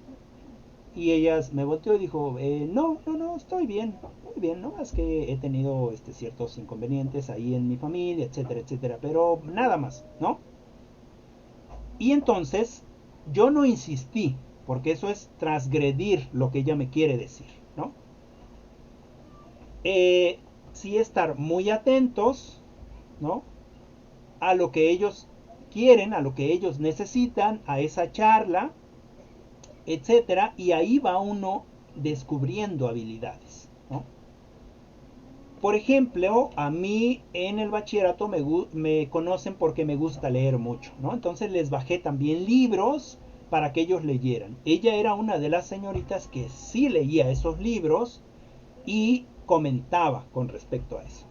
Y ella me volteó y dijo, no, no, no, estoy bien, muy bien, ¿no? Es que he tenido ciertos inconvenientes ahí en mi familia, etcétera, etcétera, pero nada más, ¿no? Y entonces yo no insistí, porque eso es transgredir lo que ella me quiere decir, ¿no? Sí estar muy atentos, ¿no? A lo que ellos quieren, a lo que ellos necesitan, a esa charla, etcétera, y ahí va uno descubriendo habilidades, ¿no? Por ejemplo, a mí en el bachillerato me conocen porque me gusta leer mucho, ¿no? Entonces les bajé también libros para que ellos leyeran. Ella era una de las señoritas que sí leía esos libros y comentaba con respecto a eso.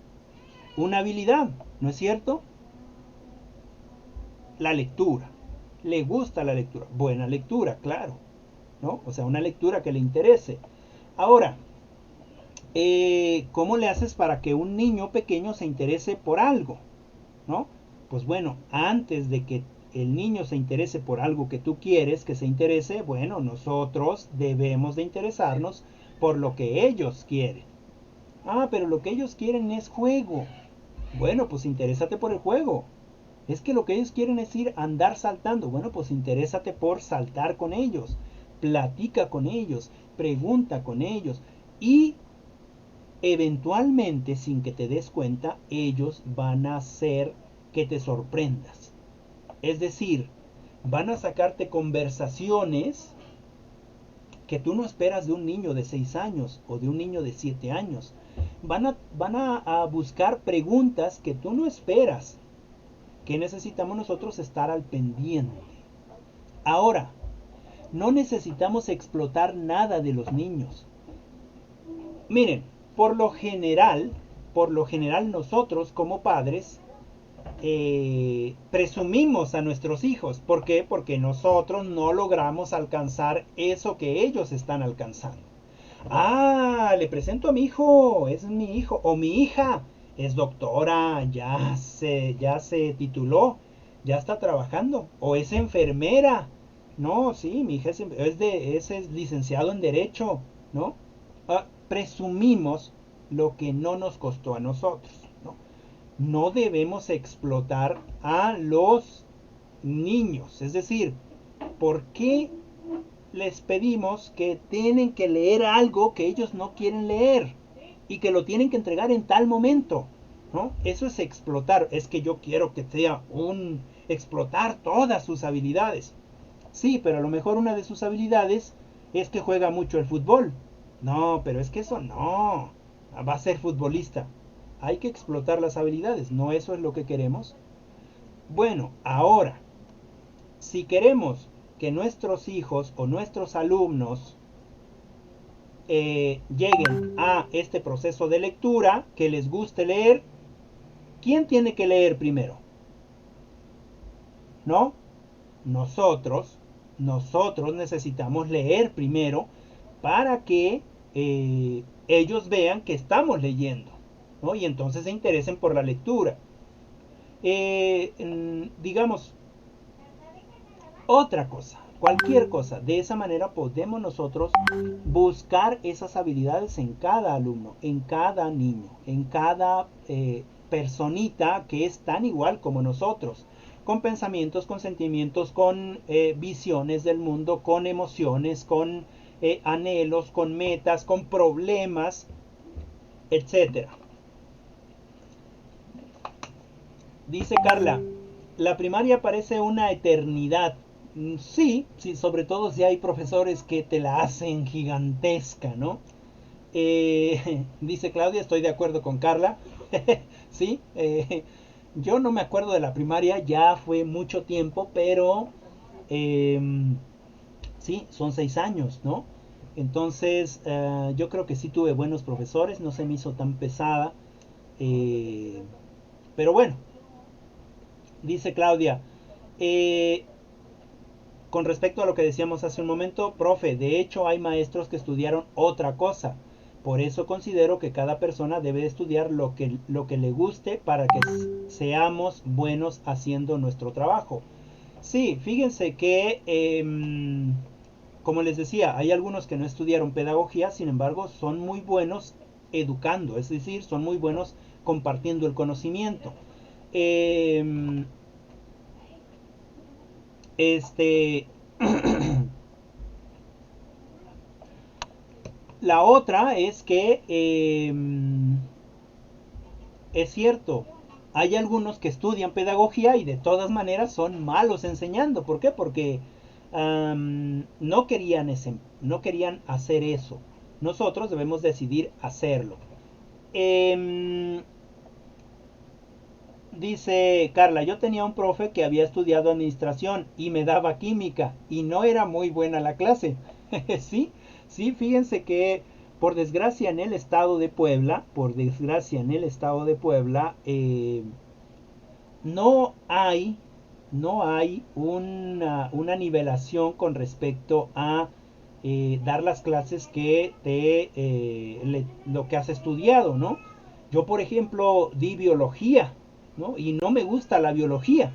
Una habilidad, ¿no es cierto? La lectura. Le gusta la lectura. Buena lectura, claro, ¿no? O sea, una lectura que le interese. Ahora, ¿cómo le haces para que un niño pequeño se interese por algo? ¿No? Pues bueno, antes de que el niño se interese por algo que tú quieres que se interese, bueno, nosotros debemos de interesarnos por lo que ellos quieren. Ah, pero lo que ellos quieren es juego. Bueno, pues interésate por el juego. Es que lo que ellos quieren es ir a andar saltando. Bueno, pues interésate por saltar con ellos. Platica con ellos, pregunta con ellos y eventualmente, sin que te des cuenta, ellos van a hacer que te sorprendas. Es decir, van a sacarte conversaciones que tú no esperas de un niño de 6 años o de un niño de 7 años. Van a buscar preguntas que tú no esperas. Que necesitamos nosotros estar al pendiente. Ahora, no necesitamos explotar nada de los niños. Miren, por lo general, nosotros como padres presumimos a nuestros hijos. ¿Por qué? Porque nosotros no logramos alcanzar eso que ellos están alcanzando. Ah, le presento a mi hijo, es mi hijo, o mi hija, es doctora, ya se tituló, ya está trabajando, o es enfermera. No, sí, mi hija es licenciado en Derecho, ¿no? Presumimos lo que no nos costó a nosotros, ¿no? No debemos explotar a los niños. Es decir, ¿por qué les pedimos que tienen que leer algo que ellos no quieren leer y que lo tienen que entregar en tal momento? ¿No? Eso es explotar. Es que yo quiero que sea un explotar todas sus habilidades. Sí, pero a lo mejor una de sus habilidades es que juega mucho el fútbol. No, pero es que eso no. Va a ser futbolista. Hay que explotar las habilidades, ¿no? Eso es lo que queremos. Bueno, ahora, si queremos que nuestros hijos o nuestros alumnos lleguen a este proceso de lectura, que les guste leer, ¿quién tiene que leer primero? ¿No? Nosotros, nosotros necesitamos leer primero para que ellos vean que estamos leyendo, ¿no? Y entonces se interesen por la lectura. Digamos, otra cosa, cualquier cosa. De esa manera podemos nosotros buscar esas habilidades en cada alumno, en cada niño, en cada personita que es tan igual como nosotros, con pensamientos, con sentimientos, con visiones del mundo, con emociones, con anhelos, con metas, con problemas, etcétera. Dice Carla, la primaria parece una eternidad. Sí, sí, sobre todo si hay profesores que te la hacen gigantesca, ¿no? Dice Claudia, estoy de acuerdo con Carla. Sí, yo no me acuerdo de la primaria, ya fue mucho tiempo, pero eh, sí, son 6 años, ¿no? Entonces, yo creo que sí tuve buenos profesores, no se me hizo tan pesada. eh, pero bueno, dice Claudia, eh, con respecto a lo que decíamos hace un momento, profe, de hecho hay maestros que estudiaron otra cosa. Por eso considero que cada persona debe estudiar lo que le guste para que seamos buenos haciendo nuestro trabajo. Sí, fíjense que, como les decía, hay algunos que no estudiaron pedagogía, sin embargo, son muy buenos educando, es decir, son muy buenos compartiendo el conocimiento. Eh, este, la otra es que es cierto, hay algunos que estudian pedagogía y de todas maneras son malos enseñando. ¿Por qué? Porque no querían hacer eso. Nosotros debemos decidir hacerlo. Em, Dice Carla, yo tenía un profe que había estudiado administración y me daba química y no era muy buena la clase. Sí, sí, fíjense que por desgracia en el estado de Puebla, no hay, no hay una nivelación con respecto a dar las clases que lo que has estudiado, ¿no? Yo, por ejemplo, di biología, ¿no? Y no me gusta la biología,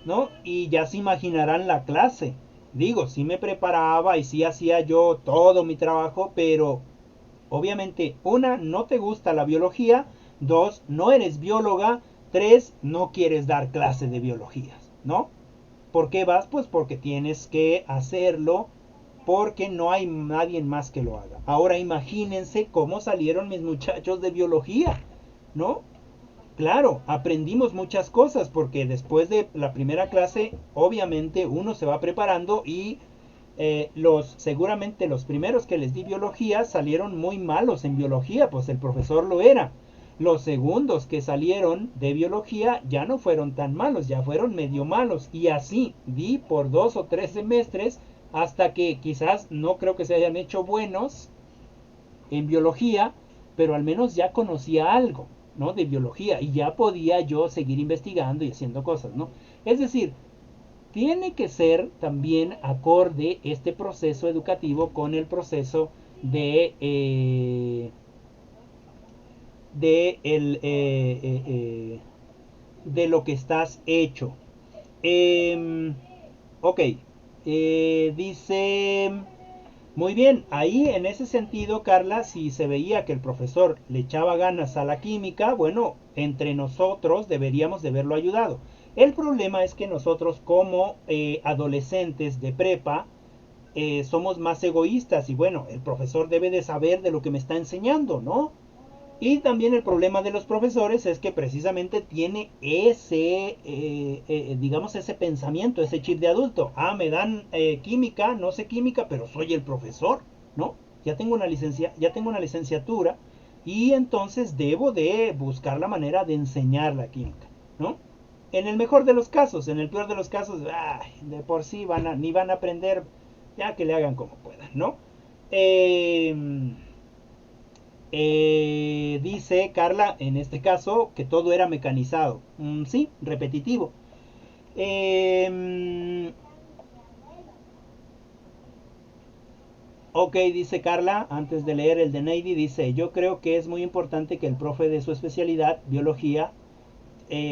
¿no? Y ya se imaginarán la clase. Digo, sí me preparaba y sí hacía yo todo mi trabajo, pero obviamente, una, no te gusta la biología, dos, no eres bióloga, tres, no quieres dar clase de biologías, ¿no? ¿Por qué vas? Pues porque tienes que hacerlo, porque no hay nadie más que lo haga. Ahora imagínense cómo salieron mis muchachos de biología, ¿no? Claro, aprendimos muchas cosas porque después de la primera clase, obviamente uno se va preparando y seguramente los primeros que les di biología salieron muy malos en biología, pues el profesor lo era. Los segundos que salieron de biología ya no fueron tan malos, ya fueron medio malos. Y así di por 2 o 3 semestres hasta que quizás no creo que se hayan hecho buenos en biología, pero al menos ya conocía algo, ¿no? De biología y ya podía yo seguir investigando y haciendo cosas, ¿no? Es decir, tiene que ser también acorde este proceso educativo con el proceso de, de lo que estás hecho. Ok, dice, muy bien, ahí en ese sentido, Carla, si se veía que el profesor le echaba ganas a la química, bueno, entre nosotros deberíamos de haberlo ayudado. El problema es que nosotros como adolescentes de prepa somos más egoístas y bueno, el profesor debe de saber de lo que me está enseñando, ¿no? Y también el problema de los profesores es que precisamente tiene digamos, ese pensamiento, ese chip de adulto. Ah, me dan química, no sé química, pero soy el profesor, ¿no? Ya tengo una licenciatura y entonces debo de buscar la manera de enseñar la química, ¿no? En el mejor de los casos, en el peor de los casos, de por sí ni van a aprender, ya que le hagan como puedan, ¿no? Eh, Dice Carla, en este caso, que todo era mecanizado. Sí, repetitivo. Eh, ok, dice Carla, antes de leer el de Neidy, dice, yo creo que es muy importante que el profe de su especialidad, biología,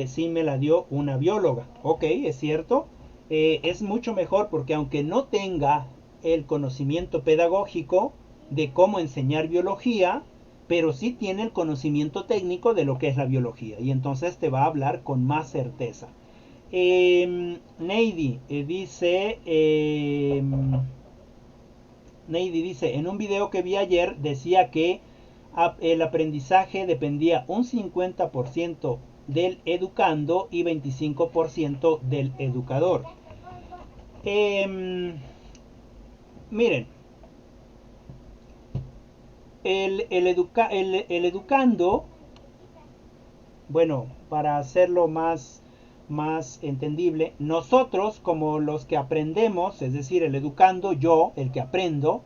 sí me la dio una bióloga. Ok, es cierto. Es mucho mejor porque aunque no tenga el conocimiento pedagógico de cómo enseñar biología, pero sí tiene el conocimiento técnico de lo que es la biología y entonces te va a hablar con más certeza. Neidy dice, en un video que vi ayer decía que el aprendizaje dependía un 50% del educando y 25% del educador. Miren, el educando, bueno, para hacerlo más entendible, nosotros como los que aprendemos, es decir, el educando, yo, el que aprendo,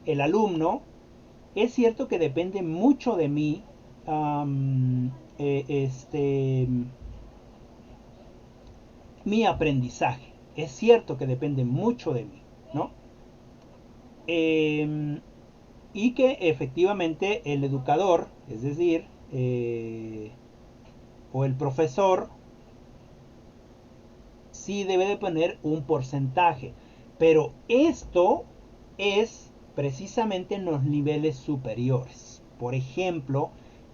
el alumno, es cierto que depende mucho de mí mi aprendizaje. Es cierto que depende mucho de mí, ¿no? Y que efectivamente el educador, es decir, o el profesor, sí debe de poner un porcentaje. Pero esto es precisamente en los niveles superiores. Por ejemplo,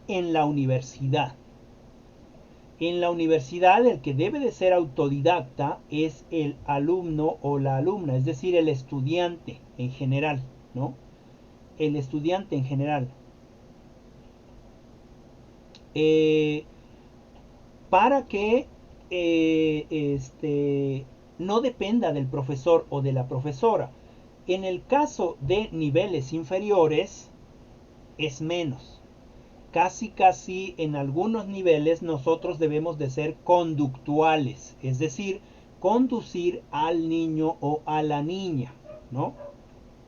en la universidad. En la universidad el que debe de ser autodidacta es el alumno o la alumna, es decir, el estudiante en general, ¿no? El estudiante en general. Eh, para que no dependa del profesor o de la profesora. En el caso de niveles inferiores es menos. Casi en algunos niveles nosotros debemos de ser conductuales, es decir, conducir al niño o a la niña, ¿no?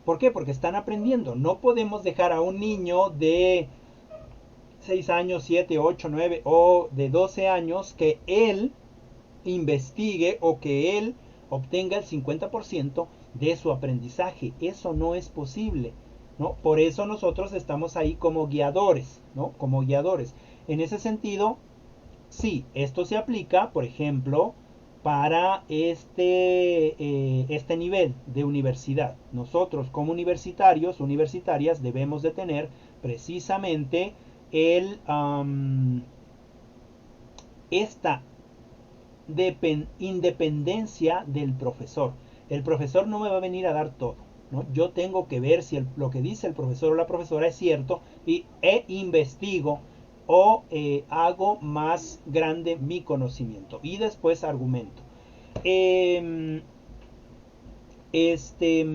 ¿Por qué? Porque están aprendiendo. No podemos dejar a un niño de 6 años, 7, 8, 9 o de 12 años que él investigue o que él obtenga el 50% de su aprendizaje. Eso no es posible, ¿no? Por eso nosotros estamos ahí como guiadores, ¿no? Como guiadores. En ese sentido, sí, esto se aplica, por ejemplo, para este nivel de universidad. Nosotros como universitarios, universitarias, debemos de tener precisamente el, esta independencia del profesor. El profesor no me va a venir a dar todo, ¿no? Yo tengo que ver si lo que dice el profesor o la profesora es cierto e investigo o hago más grande mi conocimiento y después argumento. Eh, este,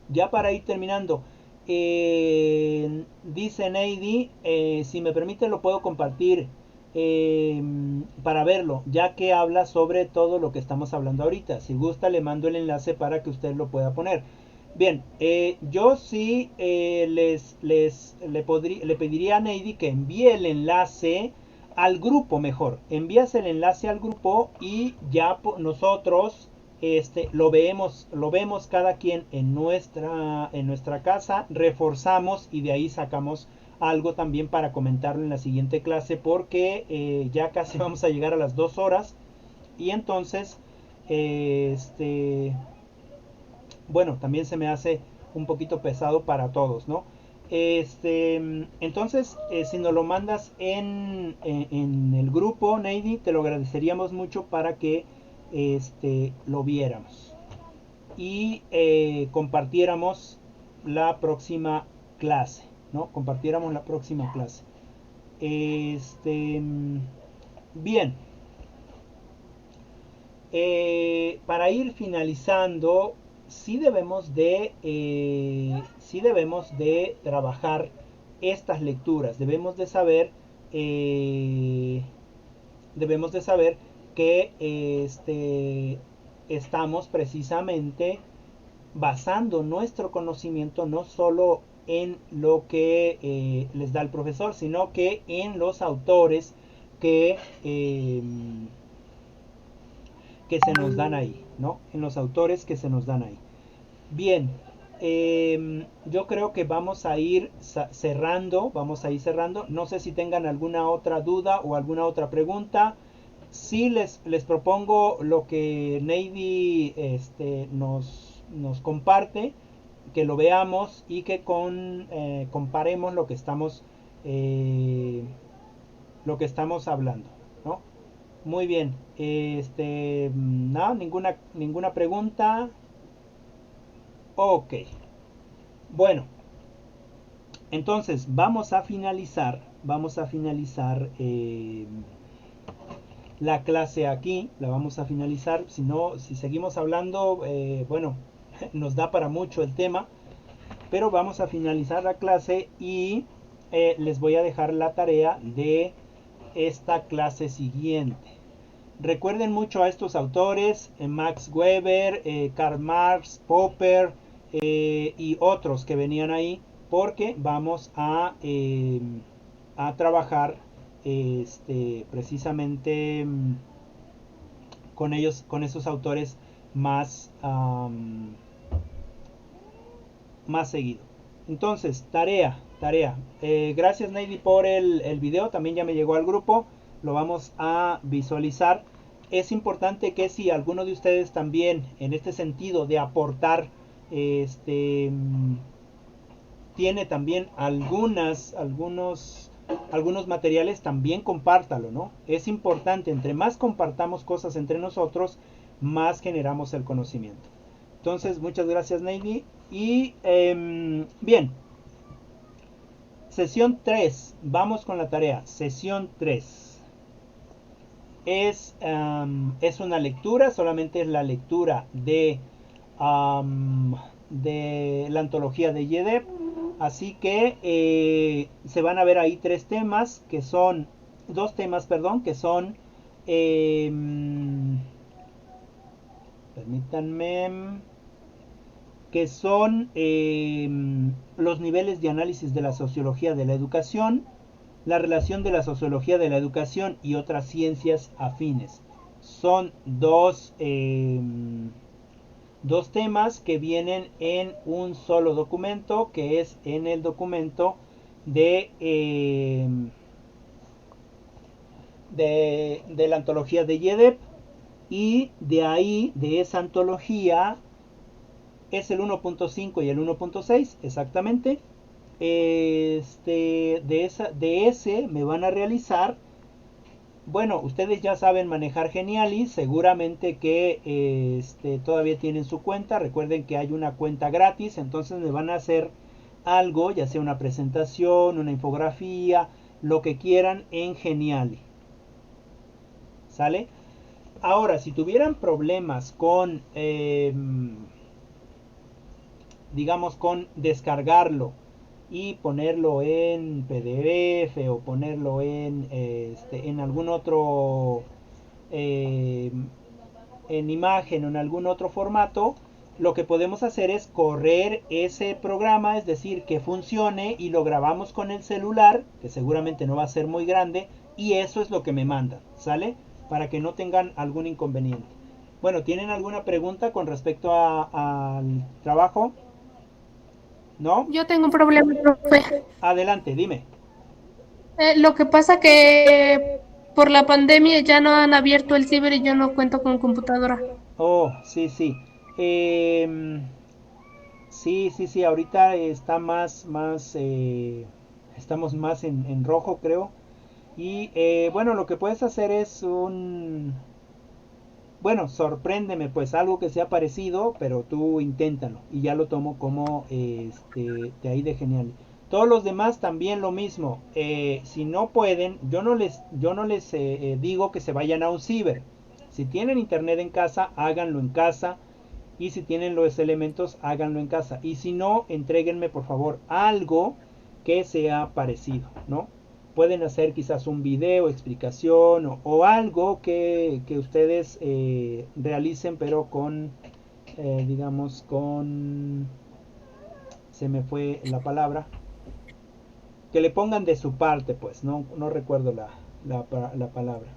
ya para ir terminando, dice Neidy, si me permite lo puedo compartir para verlo, ya que habla sobre todo lo que estamos hablando ahorita. Si gusta le mando el enlace para que usted lo pueda poner. Bien, yo sí le pediría a Neidy que envíe el enlace al grupo mejor. Envías el enlace al grupo y ya nosotros lo vemos cada quien en nuestra casa, reforzamos y de ahí sacamos algo también para comentarlo en la siguiente clase porque ya casi vamos a llegar a las 2 horas y entonces bueno, también se me hace un poquito pesado para todos, ¿no? Entonces, si nos lo mandas en el grupo, Neidy, te lo agradeceríamos mucho para que lo viéramos y compartiéramos la próxima clase, ¿no? Compartiéramos la próxima clase. Bien. Para ir finalizando, sí debemos de trabajar estas lecturas. Debemos de saber que estamos precisamente basando nuestro conocimiento no solo en lo que les da el profesor, sino que en los autores que se nos dan ahí, ¿no? En los autores que se nos dan ahí. Bien, yo creo que vamos a ir cerrando, No sé si tengan alguna otra duda o alguna otra pregunta. Sí les propongo lo que Neidy nos comparte, que lo veamos y que comparemos lo que estamos hablando, ¿no? Muy bien, no, ninguna pregunta. Ok, bueno, entonces vamos a finalizar la clase aquí, la vamos a finalizar. Si no, si seguimos hablando, bueno, nos da para mucho el tema, pero vamos a finalizar la clase y les voy a dejar la tarea de esta clase siguiente. Recuerden mucho a estos autores, Max Weber, Karl Marx, Popper y otros que venían ahí, porque vamos a trabajar precisamente con ellos, con esos autores más, más seguido. Entonces, tarea. Gracias Neidy por el video, también ya me llegó al grupo, lo vamos a visualizar. Es importante que si alguno de ustedes también en este sentido de aportar tiene también algunos materiales, también compártalo, ¿no? Es importante, entre más compartamos cosas entre nosotros, más generamos el conocimiento. Entonces, muchas gracias Neidy. Y bien, sesión 3, vamos con la tarea. Sesión 3 es una lectura, solamente es la lectura de la antología de YEDEP. Así que se van a ver ahí dos temas, que son, permítanme, que son los niveles de análisis de la sociología de la educación, la relación de la sociología de la educación y otras ciencias afines. Son dos temas que vienen en un solo documento, que es en el documento de la antología de YEDEP, y de ahí, de esa antología, es el 1.5 y el 1.6 exactamente. De ese me van a realizar, bueno, ustedes ya saben manejar Geniali, seguramente que todavía tienen su cuenta. Recuerden que hay una cuenta gratis, entonces me van a hacer algo, ya sea una presentación, una infografía, lo que quieran en Geniali. ¿Sale? Ahora, si tuvieran problemas con, digamos, con descargarlo y ponerlo en PDF o ponerlo en algún otro, en imagen o en algún otro formato, lo que podemos hacer es correr ese programa, es decir, que funcione, y lo grabamos con el celular, que seguramente no va a ser muy grande, y eso es lo que me mandan, ¿sale? Para que no tengan algún inconveniente. Bueno, ¿tienen alguna pregunta con respecto al trabajo? ¿No? Yo tengo un problema, profe. Adelante, dime. Lo que pasa que por la pandemia ya no han abierto el ciber y yo no cuento con computadora. Oh, sí, sí. Sí, ahorita está estamos más en rojo, creo. Y bueno, lo que puedes hacer es bueno, sorpréndeme, pues algo que sea parecido, pero tú inténtalo. Y ya lo tomo como de ahí de genial. Todos los demás también lo mismo. Si no pueden, yo no les digo que se vayan a un ciber. Si tienen internet en casa, háganlo en casa. Y si tienen los elementos, háganlo en casa. Y si no, entréguenme por favor algo que sea parecido, ¿no? Pueden hacer quizás un video, explicación o algo que ustedes realicen, pero con, digamos, con... Se me fue la palabra. Que le pongan de su parte, pues, no recuerdo la palabra.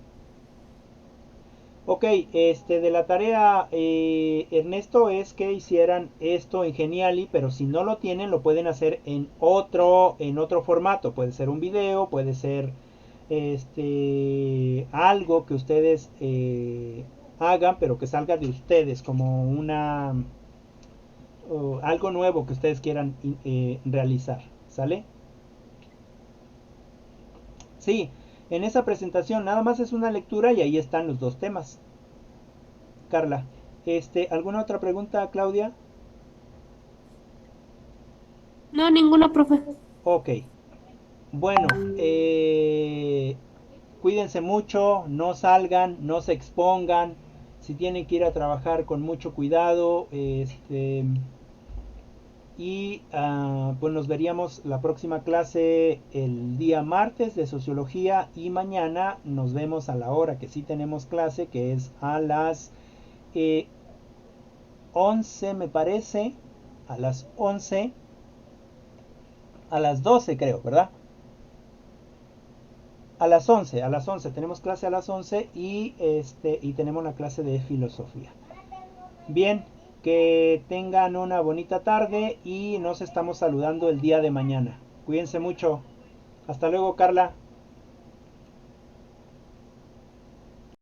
Ok, de la tarea, Ernesto, es que hicieran esto en Geniali, pero si no lo tienen, lo pueden hacer en otro formato. Puede ser un video, puede ser algo que ustedes hagan, pero que salga de ustedes, como algo nuevo que ustedes quieran realizar, ¿sale? Sí, en esa presentación nada más es una lectura y ahí están los dos temas. Carla, ¿alguna otra pregunta, Claudia? No, ninguna, profe. Ok, bueno, cuídense mucho, no salgan, no se expongan. Si tienen que ir a trabajar, con mucho cuidado. Y pues nos veríamos la próxima clase el día martes de sociología, y mañana nos vemos a la hora que sí tenemos clase, que es a las 11, me parece, a las 11, a las 12 creo, ¿verdad? A las 11 tenemos clase a las 11, y tenemos la clase de filosofía. Bien, que tengan una bonita tarde y nos estamos saludando el día de mañana. Cuídense mucho. Hasta luego, Carla.